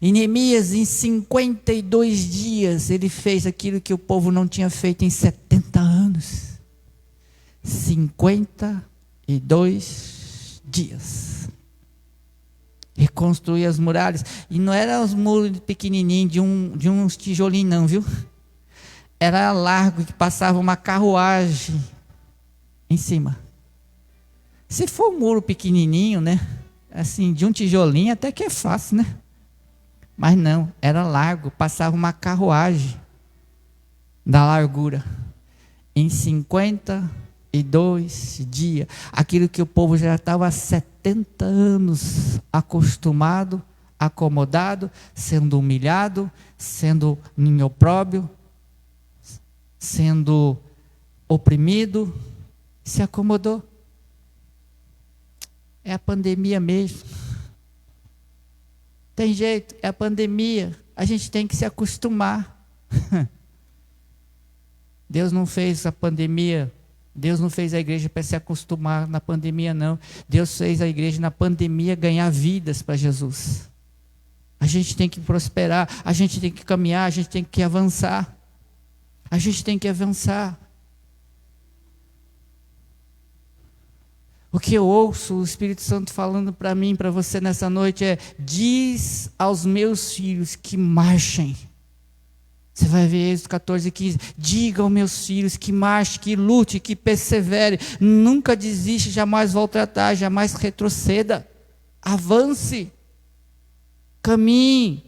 E Neemias, em 52 dias, ele fez aquilo que o povo não tinha feito em 70 anos. 52 dias. Reconstruir as muralhas. E não eram os muros pequenininhos de uns tijolinhos não, viu? Era largo, que passava uma carruagem em cima. Se for um muro pequenininho, né? Assim, de um tijolinho até que é fácil, né? Mas não, era largo, passava uma carruagem da largura. Em 52 dias. Aquilo que o povo já estava há 70 anos acostumado, acomodado, sendo humilhado, sendo em opróbrio, sendo oprimido, se acomodou. É a pandemia mesmo. Tem jeito, é a pandemia. A gente tem que se acostumar. Deus não fez a pandemia, Deus não fez a igreja para se acostumar na pandemia, não. Deus fez a igreja na pandemia ganhar vidas para Jesus. A gente tem que prosperar, a gente tem que caminhar, a gente tem que avançar. A gente tem que avançar. O que eu ouço o Espírito Santo falando para mim, para você nessa noite é: diz aos meus filhos que marchem. Você vai ver Êxodo 14, 15. Diga aos meus filhos que marche, que lute, que persevere. Nunca desiste, jamais volte atrás, jamais retroceda. Avance. Caminhe.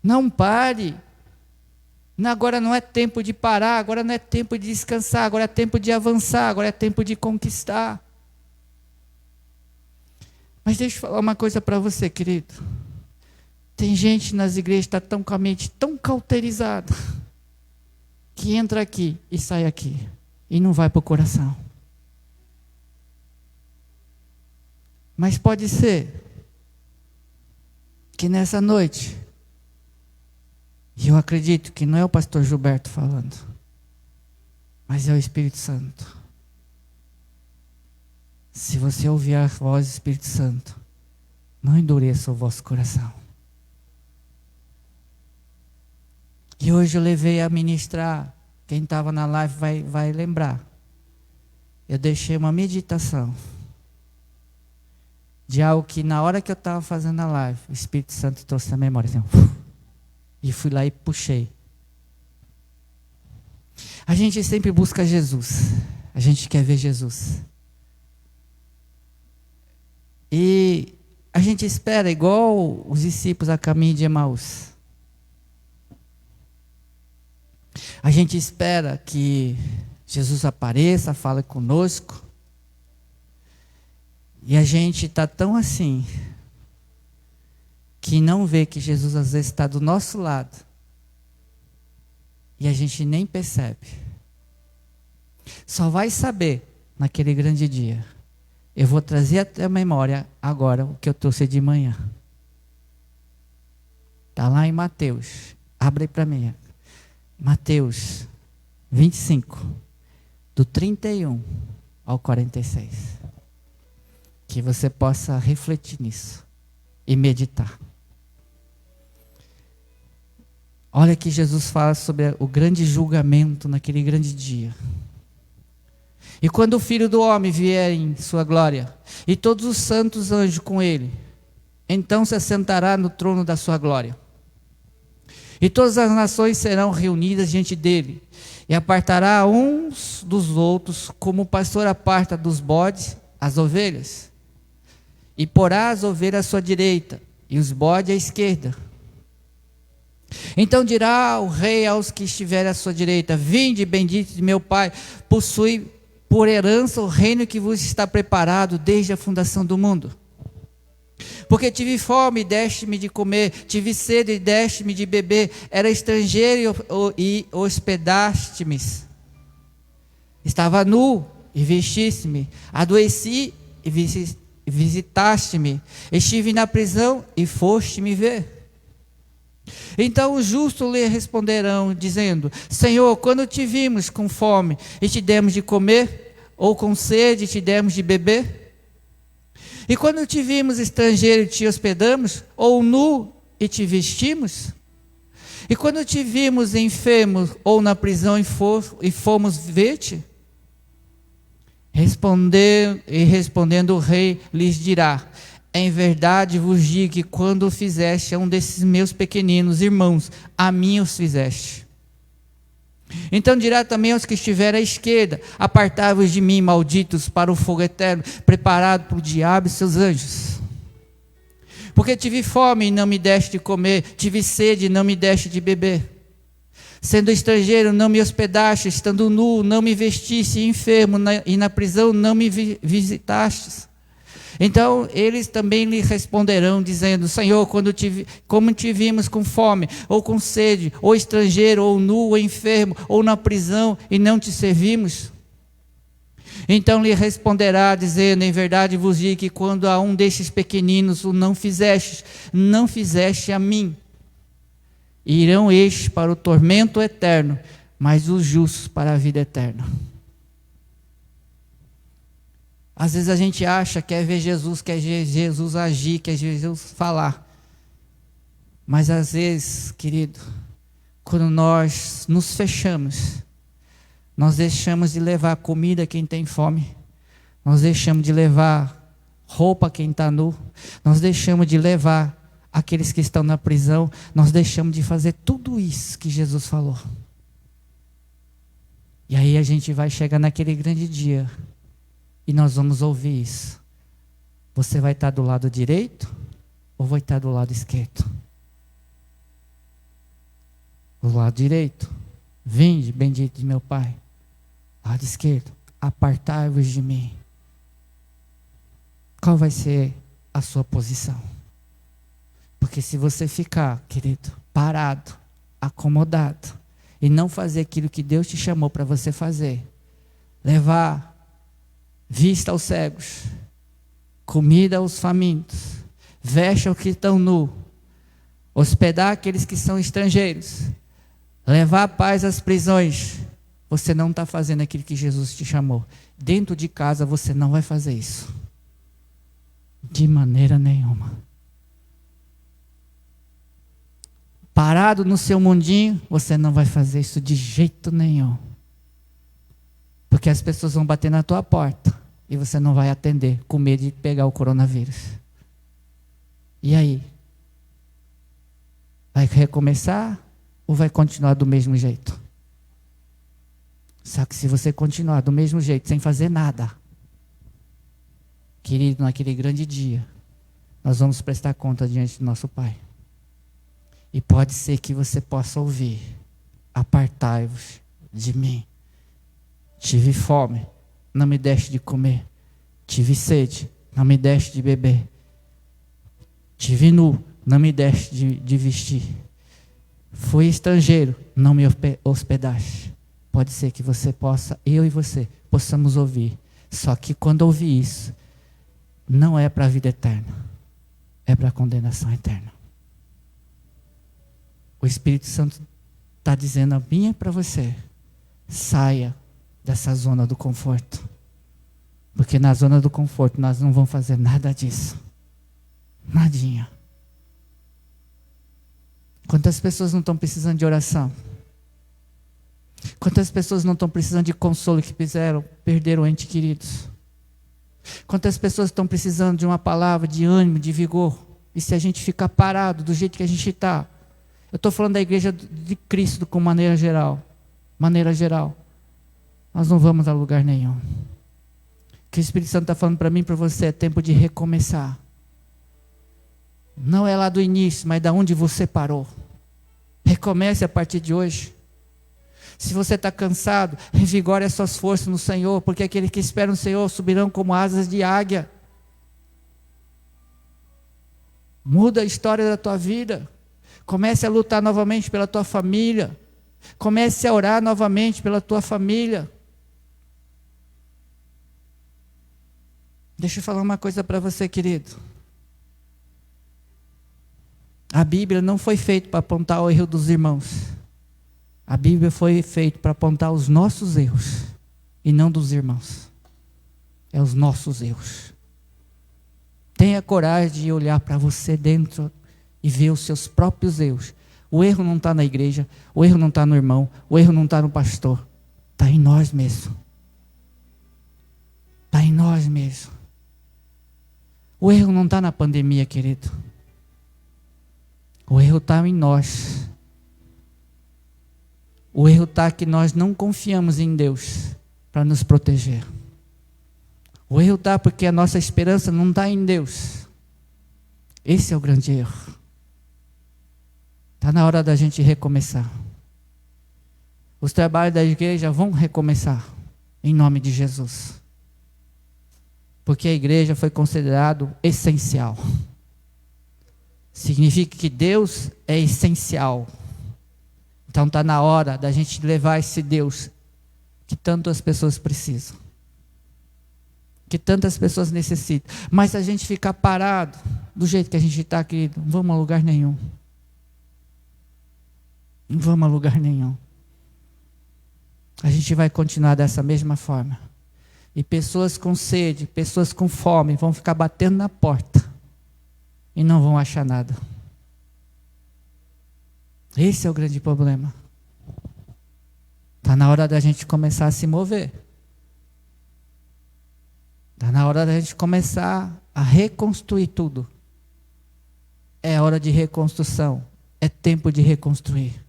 Não pare. Agora não é tempo de parar, agora não é tempo de descansar, agora é tempo de avançar, agora é tempo de conquistar. Mas deixa eu falar uma coisa para você, querido. Tem gente nas igrejas que está com a mente tão cauterizada, que entra aqui e sai aqui, e não vai para o coração. Mas pode ser que nessa noite, e eu acredito que não é o pastor Gilberto falando, mas é o Espírito Santo. Se você ouvir a voz do Espírito Santo, não endureça o vosso coração. E hoje eu levei a ministrar, quem estava na live vai lembrar. Eu deixei uma meditação de algo que na hora que eu estava fazendo a live, o Espírito Santo trouxe na memória, assim, e fui lá e puxei. A gente sempre busca Jesus, a gente quer ver Jesus. E a gente espera igual os discípulos a caminho de Emaús. A gente espera que Jesus apareça, fale conosco. E a gente está tão assim, que não vê que Jesus às vezes está do nosso lado. E a gente nem percebe. Só vai saber naquele grande dia. Eu vou trazer até a memória agora o que eu trouxe de manhã. Está lá em Mateus. Abre para mim. Mateus 25, do 31 ao 46. Que você possa refletir nisso e meditar. Olha que Jesus fala sobre o grande julgamento naquele grande dia. E quando o Filho do Homem vier em sua glória, e todos os santos anjos com ele, então se assentará no trono da sua glória. E todas as nações serão reunidas diante dele, e apartará uns dos outros, como o pastor aparta dos bodes as ovelhas. E porá as ovelhas à sua direita, e os bodes à esquerda. Então dirá o rei aos que estiverem à sua direita: vinde, bendito de meu Pai, possui por herança o reino que vos está preparado desde a fundação do mundo. Porque tive fome e deste-me de comer, tive sede e deste-me de beber, era estrangeiro e hospedaste-me. Estava nu e vestiste-me, adoeci e visitaste-me, estive na prisão e foste me ver. Então os justos lhe responderão, dizendo: Senhor, quando te vimos com fome e te demos de comer, ou com sede e te demos de beber? E quando te vimos estrangeiro e te hospedamos, ou nu e te vestimos? E quando te vimos enfermo ou na prisão e fomos ver-te? Respondendo o rei lhes dirá: em verdade vos digo que quando o fizeste a um desses meus pequeninos irmãos, a mim os fizeste. Então dirá também aos que estiverem à esquerda: apartai-vos de mim, malditos, para o fogo eterno, preparado para o diabo e seus anjos. Porque tive fome e não me deste de comer, tive sede e não me deste de beber. Sendo estrangeiro, não me hospedaste, estando nu, não me vestiste, enfermo e na prisão não me visitastes. Então eles também lhe responderão, dizendo: Senhor, como te vimos com fome, ou com sede, ou estrangeiro, ou nu, ou enfermo, ou na prisão, e não te servimos? Então lhe responderá, dizendo: em verdade vos digo que quando a um destes pequeninos o não fizeste a mim. Irão estes para o tormento eterno, mas os justos para a vida eterna. Às vezes a gente acha que quer ver Jesus, quer Jesus agir, quer Jesus falar. Mas às vezes, querido, quando nós nos fechamos, nós deixamos de levar comida a quem tem fome, nós deixamos de levar roupa a quem está nu, nós deixamos de levar aqueles que estão na prisão, nós deixamos de fazer tudo isso que Jesus falou. E aí a gente vai chegar naquele grande dia, e nós vamos ouvir isso. Você vai estar do lado direito ou vai estar do lado esquerdo? Do lado direito: vinde, bendito de meu Pai. Lado esquerdo: apartai-vos de mim. Qual vai ser a sua posição? Porque se você ficar, querido, parado, acomodado, e não fazer aquilo que Deus te chamou para você fazer, levar vista aos cegos, comida aos famintos, veste os que estão nus, hospedar aqueles que são estrangeiros, levar a paz às prisões, você não está fazendo aquilo que Jesus te chamou. Dentro de casa você não vai fazer isso. De maneira nenhuma. Parado no seu mundinho, você não vai fazer isso de jeito nenhum. Porque as pessoas vão bater na tua porta e você não vai atender, com medo de pegar o coronavírus. E aí? Vai recomeçar ou vai continuar do mesmo jeito? Só que se você continuar do mesmo jeito, sem fazer nada, querido, naquele grande dia, nós vamos prestar conta diante do nosso Pai. E pode ser que você possa ouvir: apartai-vos de mim. Tive fome, não me deste de comer. Tive sede, não me deste de beber. Tive nu, não me deste de vestir. Fui estrangeiro, não me hospedaste. Pode ser que você possa, eu e você, possamos ouvir. Só que quando ouvir isso, não é para a vida eterna, é para a condenação eterna. O Espírito Santo está dizendo a mim e para você: saia dessa zona do conforto. Porque na zona do conforto nós não vamos fazer nada disso. Nadinha. Quantas pessoas não estão precisando de oração? Quantas pessoas não estão precisando de consolo que perderam entes queridos? Quantas pessoas estão precisando de uma palavra de ânimo, de vigor? E se a gente ficar parado do jeito que a gente está? Eu estou falando da igreja de Cristo com maneira geral. Nós não vamos a lugar nenhum. O que o Espírito Santo está falando para mim e para você é tempo de recomeçar. Não é lá do início, mas da onde você parou. Recomece a partir de hoje. Se você está cansado, revigore as suas forças no Senhor, porque aqueles que esperam no Senhor subirão como asas de águia. Muda a história da tua vida. Comece a lutar novamente pela tua família. Comece a orar novamente pela tua família. Deixa eu falar uma coisa para você, querido. A Bíblia não foi feita para apontar o erro dos irmãos. A Bíblia foi feita para apontar os nossos erros e não dos irmãos. É os nossos erros. Tenha coragem de olhar para você dentro e ver os seus próprios erros. O erro não está na igreja, o erro não está no irmão, o erro não está no pastor. Está em nós mesmos. Está em nós mesmos. O erro não está na pandemia, querido. O erro está em nós. O erro está que nós não confiamos em Deus para nos proteger. O erro está porque a nossa esperança não está em Deus. Esse é o grande erro. Está na hora da gente recomeçar. Os trabalhos da igreja vão recomeçar, em nome de Jesus. Porque a igreja foi considerado essencial. Significa que Deus é essencial. Então está na hora da gente levar esse Deus que tantas pessoas precisam. Que tantas pessoas necessitam. Mas se a gente ficar parado, do jeito que a gente está, querido, não vamos a lugar nenhum. Não vamos a lugar nenhum. A gente vai continuar dessa mesma forma. E pessoas com sede, pessoas com fome, vão ficar batendo na porta. E não vão achar nada. Esse é o grande problema. Está na hora da gente começar a se mover. Está na hora da gente começar a reconstruir tudo. É hora de reconstrução. É tempo de reconstruir.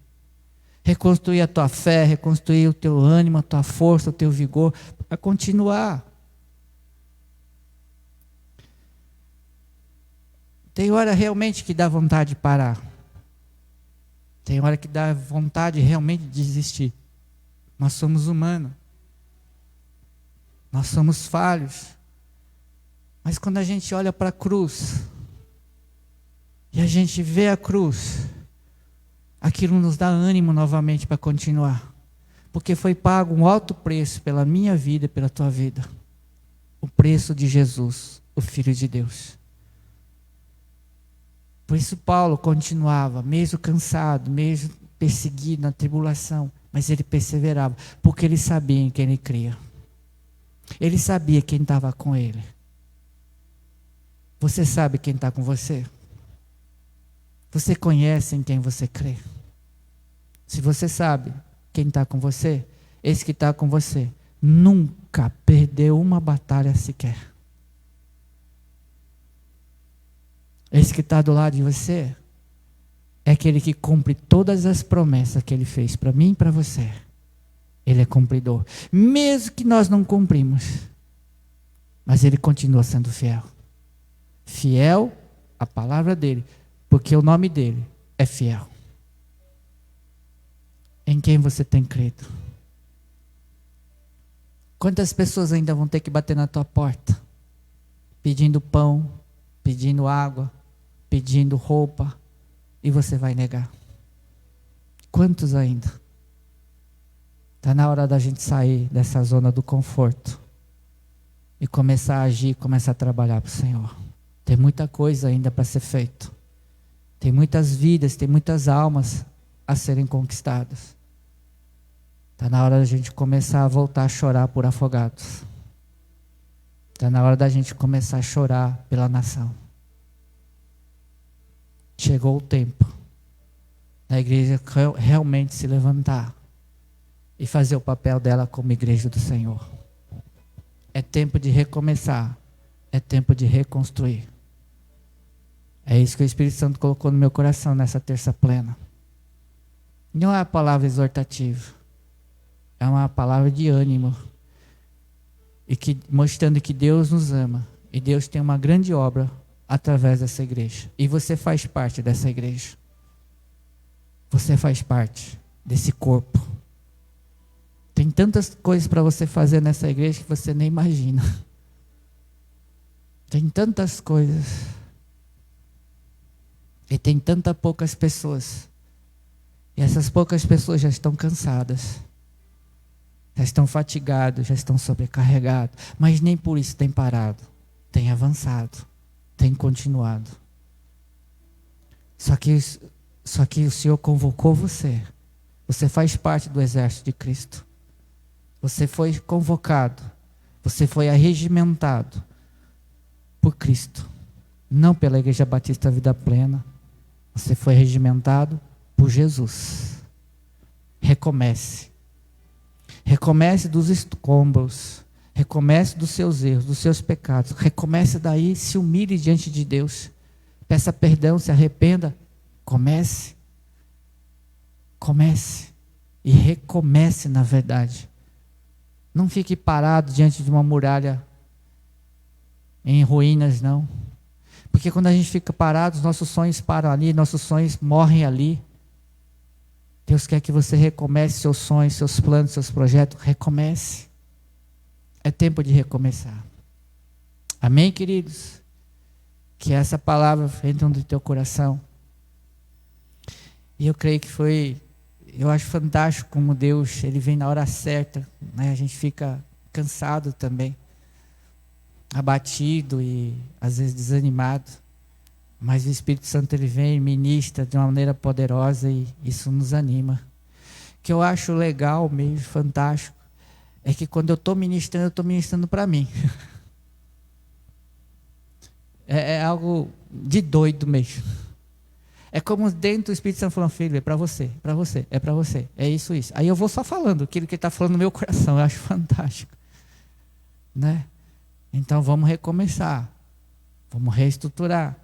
Reconstruir a tua fé, reconstruir o teu ânimo, a tua força, o teu vigor, para continuar. Tem hora realmente que dá vontade de parar. Tem hora que dá vontade realmente de desistir. Nós somos humanos. Nós somos falhos. Mas quando a gente olha para a cruz, e a gente vê a cruz, aquilo nos dá ânimo novamente para continuar. Porque foi pago um alto preço pela minha vida e pela tua vida. O preço de Jesus. o Filho de Deus. Por isso Paulo continuava, mesmo cansado, mesmo perseguido na tribulação, mas ele perseverava, porque ele sabia em quem ele cria. Ele sabia quem estava com ele. Você sabe quem está com você? Você conhece em quem você crê? Se você sabe quem está com você, esse que está com você nunca perdeu uma batalha sequer. Esse que está do lado de você é aquele que cumpre todas as promessas que ele fez para mim e para você. Ele é cumpridor. Mesmo que nós não cumprimos, mas ele continua sendo fiel. Fiel à palavra dele, porque o nome dele é fiel. Em quem você tem crido? Quantas pessoas ainda vão ter que bater na tua porta, pedindo pão, pedindo água, pedindo roupa, e você vai negar? Quantos ainda? Está na hora da gente sair dessa zona do conforto e começar a agir, começar a trabalhar para o Senhor. Tem muita coisa ainda para ser feito. Tem muitas vidas, tem muitas almas a serem conquistadas. Está na hora da gente começar a voltar a chorar por afogados. Está na hora da gente começar a chorar pela nação. Chegou o tempo da igreja realmente se levantar e fazer o papel dela como igreja do Senhor. É tempo de recomeçar. É tempo de reconstruir. É isso que o Espírito Santo colocou no meu coração nessa terça plena. Não é a palavra exortativa. É uma palavra de ânimo. Mostrando que Deus nos ama. E Deus tem uma grande obra através dessa igreja. E você faz parte dessa igreja. Você faz parte desse corpo. Tem tantas coisas para você fazer nessa igreja que você nem imagina. Tem tantas coisas. E tem tantas poucas pessoas. E essas poucas pessoas já estão cansadas. Já estão fatigados, já estão sobrecarregados. Mas nem por isso tem parado. Tem avançado. Tem continuado. Só que o Senhor convocou você. Você faz parte do exército de Cristo. Você foi convocado. Você foi arregimentado por Cristo. Não pela Igreja Batista Vida Plena. Você foi regimentado por Jesus. Recomece. Recomece dos escombros. Recomece dos seus erros, dos seus pecados. Recomece daí, se humilhe diante de Deus. Peça perdão, se arrependa. Comece. Comece. E recomece na verdade. Não fique parado diante de uma muralha em ruínas, não. Porque quando a gente fica parado, os nossos sonhos param ali, nossos sonhos morrem ali. Deus quer que você recomece seus sonhos, seus planos, seus projetos. Recomece. É tempo de recomeçar. Amém, queridos? Que essa palavra entre no teu coração. E eu creio que eu acho fantástico como Deus, Ele vem na hora certa, né? A gente fica cansado também, abatido e às vezes desanimado. Mas o Espírito Santo, Ele vem e ministra de uma maneira poderosa e isso nos anima. O que eu acho legal mesmo, fantástico, é que quando eu estou ministrando para mim. É algo de doido mesmo. É como dentro do Espírito Santo falando, filho, é para você, é para você, é isso. Aí eu vou só falando aquilo que ele está falando no meu coração, eu acho fantástico. Né? Então vamos recomeçar, vamos reestruturar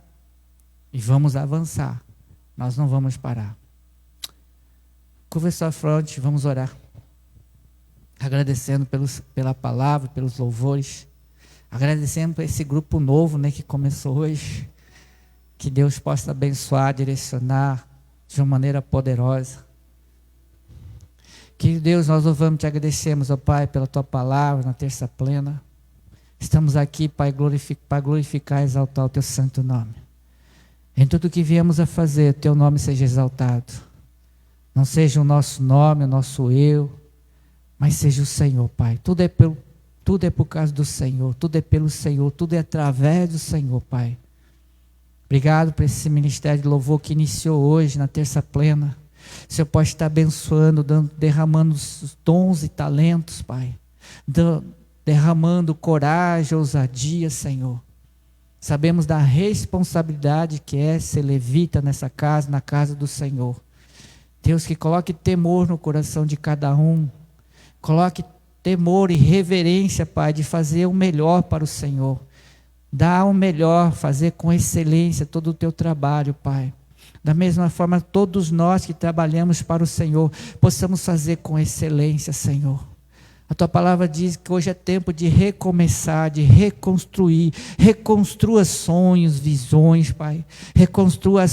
e vamos avançar. Nós não vamos parar. Curva sua fronte, vamos orar. Agradecendo pela palavra, pelos louvores. Agradecendo por esse grupo novo, né, que começou hoje. Que Deus possa abençoar, direcionar de uma maneira poderosa. Que Deus, nós louvamos e te agradecemos, ó Pai, pela tua palavra na terça plena. Estamos aqui, Pai, para glorificar e exaltar o teu santo nome. Em tudo que viemos a fazer, o teu nome seja exaltado. Não seja o nosso nome, o nosso eu, mas seja o Senhor, Pai. Tudo é Tudo é por causa do Senhor, tudo é pelo Senhor, tudo é através do Senhor, Pai. Obrigado por esse ministério de louvor que iniciou hoje, na terça plena. O Senhor pode estar abençoando, derramando os dons e talentos, Pai. Derramando coragem, ousadia, Senhor. Sabemos da responsabilidade que é ser levita nessa casa, na casa do Senhor. Deus, que coloque temor no coração de cada um. Coloque temor e reverência, Pai, de fazer o melhor para o Senhor. Dar o melhor, fazer com excelência todo o teu trabalho, Pai. Da mesma forma, todos nós que trabalhamos para o Senhor, possamos fazer com excelência, Senhor. A tua palavra diz que hoje é tempo de recomeçar, de reconstruir. Reconstrua sonhos, visões, Pai. Reconstrua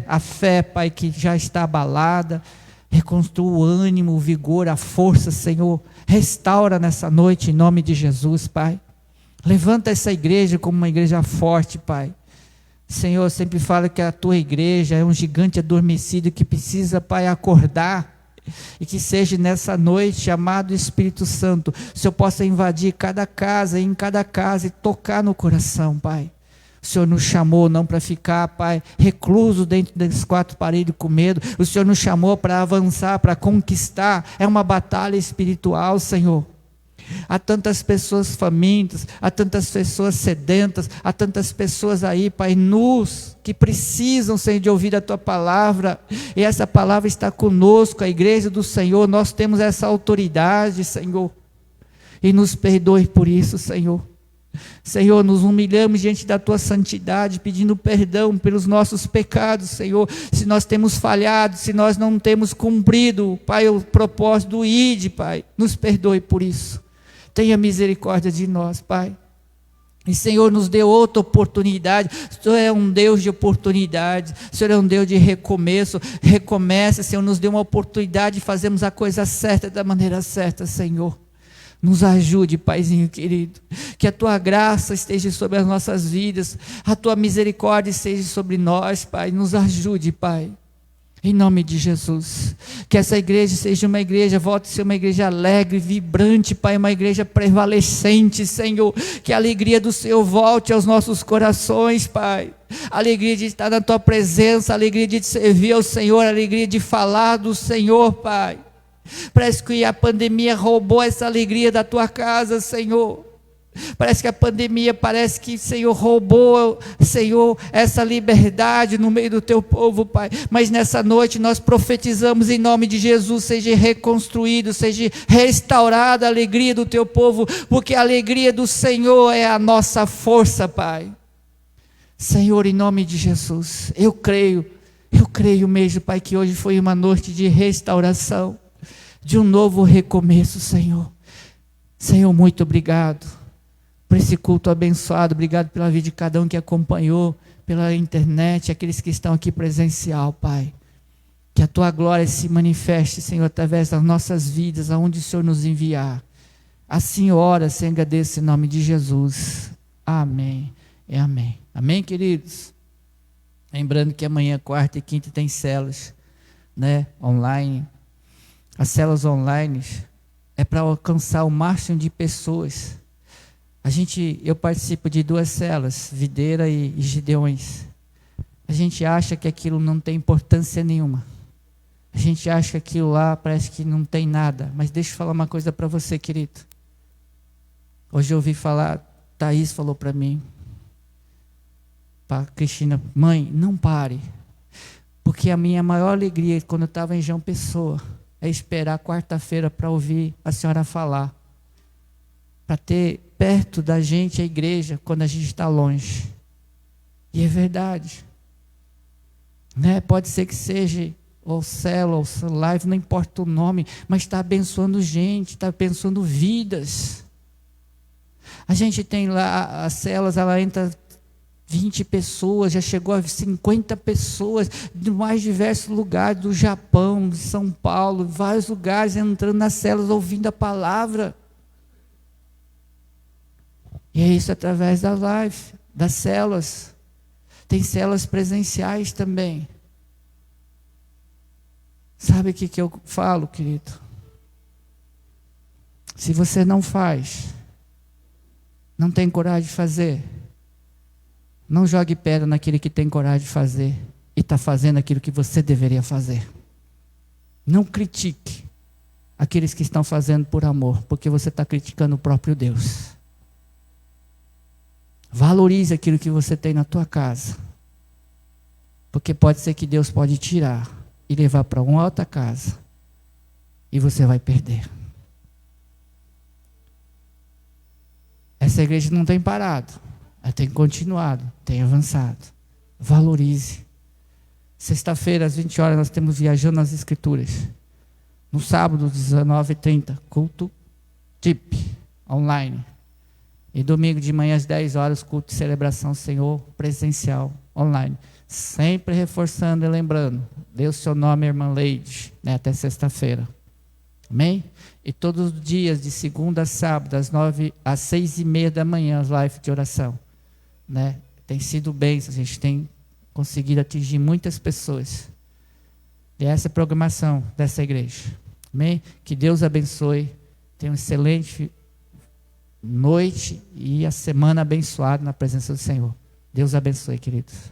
a fé, Pai, que já está abalada. Reconstrua o ânimo, o vigor, a força, Senhor. Restaura nessa noite, em nome de Jesus, Pai. Levanta essa igreja como uma igreja forte, Pai. Senhor, sempre fala que a tua igreja é um gigante adormecido que precisa, Pai, acordar. E que seja nessa noite, amado Espírito Santo, o Senhor possa invadir cada casa, em cada casa, e tocar no coração, Pai. O Senhor nos chamou não para ficar, Pai, recluso dentro das quatro paredes com medo. O Senhor nos chamou para avançar, para conquistar. É uma batalha espiritual, Senhor. Há tantas pessoas famintas, há tantas pessoas sedentas, há tantas pessoas aí, Pai, nus, que precisam, Senhor, de ouvir a Tua palavra, e essa palavra está conosco, a igreja do Senhor, nós temos essa autoridade, Senhor, e nos perdoe por isso, Senhor. Senhor, nos humilhamos diante da Tua santidade, pedindo perdão pelos nossos pecados, Senhor, se nós temos falhado, se nós não temos cumprido, Pai, o propósito do ID, Pai, nos perdoe por isso. Tenha misericórdia de nós, Pai. E Senhor, nos dê outra oportunidade. O Senhor é um Deus de oportunidade. O Senhor é um Deus de recomeço. Recomece, Senhor, nos dê uma oportunidade de fazermos a coisa certa da maneira certa, Senhor. Nos ajude, Paizinho querido. Que a Tua graça esteja sobre as nossas vidas. A Tua misericórdia esteja sobre nós, Pai. Nos ajude, Pai. Em nome de Jesus, que essa igreja seja uma igreja, volte a ser uma igreja alegre, vibrante, Pai, uma igreja prevalecente, Senhor, que a alegria do Senhor volte aos nossos corações, Pai, a alegria de estar na Tua presença, a alegria de te servir ao Senhor, a alegria de falar do Senhor, Pai. Parece que a pandemia roubou essa alegria da Tua casa, Senhor. Parece que a pandemia, Senhor, roubou, Senhor, essa liberdade no meio do Teu povo, Pai. Mas nessa noite nós profetizamos em nome de Jesus, seja reconstruído, seja restaurada a alegria do Teu povo, porque a alegria do Senhor é a nossa força, Pai. Senhor, em nome de Jesus, eu creio mesmo, Pai, que hoje foi uma noite de restauração, de um novo recomeço, Senhor. Senhor, muito obrigado por esse culto abençoado, obrigado pela vida de cada um que acompanhou pela internet, aqueles que estão aqui presencial, Pai. Que a Tua glória se manifeste, Senhor, através das nossas vidas, aonde o Senhor nos enviar. Assim ora, se agradeço em nome de Jesus. Amém e amém. Amém, queridos? Lembrando que amanhã, quarta e quinta, tem células, né, online. As células online é para alcançar o máximo de pessoas. Eu participo de 2 células, Videira e Gideões. A gente acha que aquilo não tem importância nenhuma. A gente acha que aquilo lá parece que não tem nada. Mas deixa eu falar uma coisa para você, querido. Hoje eu ouvi falar, Thaís falou para mim, para Cristina, mãe, não pare. Porque a minha maior alegria quando eu estava em João Pessoa é esperar quarta-feira para ouvir a senhora falar. Para ter perto da gente a igreja quando a gente está longe. E é verdade, né? Pode ser que seja ou célula ou live, não importa o nome, mas está abençoando gente, está abençoando vidas. A gente tem lá as células, ela entra 20 pessoas, já chegou a 50 pessoas de mais diversos lugares, do Japão, de São Paulo, vários lugares entrando nas células, ouvindo a palavra. E é isso através da live, das células. Tem células presenciais também. Sabe o que eu falo, querido? Se você não faz, Não tem coragem de fazer? Não jogue pedra naquele que tem coragem de fazer e está fazendo aquilo que você deveria fazer. Não critique aqueles que estão fazendo por amor, porque você está criticando o próprio Deus. Valorize aquilo que você tem na tua casa, porque pode ser que Deus pode tirar e levar para uma outra casa e você vai perder. Essa igreja não tem parado, ela tem continuado, tem avançado. Valorize. Sexta-feira, às 20 horas, nós temos Viajando nas Escrituras. No sábado, 19h30, culto TIP, online. E domingo de manhã, às 10 horas, culto de celebração Senhor, presencial, online. Sempre reforçando e lembrando, dê o seu nome, irmã Leide, né, até sexta-feira. Amém? E todos os dias, de segunda a sábado, das 9 às 6h30 da manhã, as lives de oração. Né? Tem sido bênção, a gente tem conseguido atingir muitas pessoas. E essa é a programação dessa igreja. Amém? Que Deus abençoe. Tenha uma excelente noite e a semana abençoada na presença do Senhor. Deus abençoe, queridos.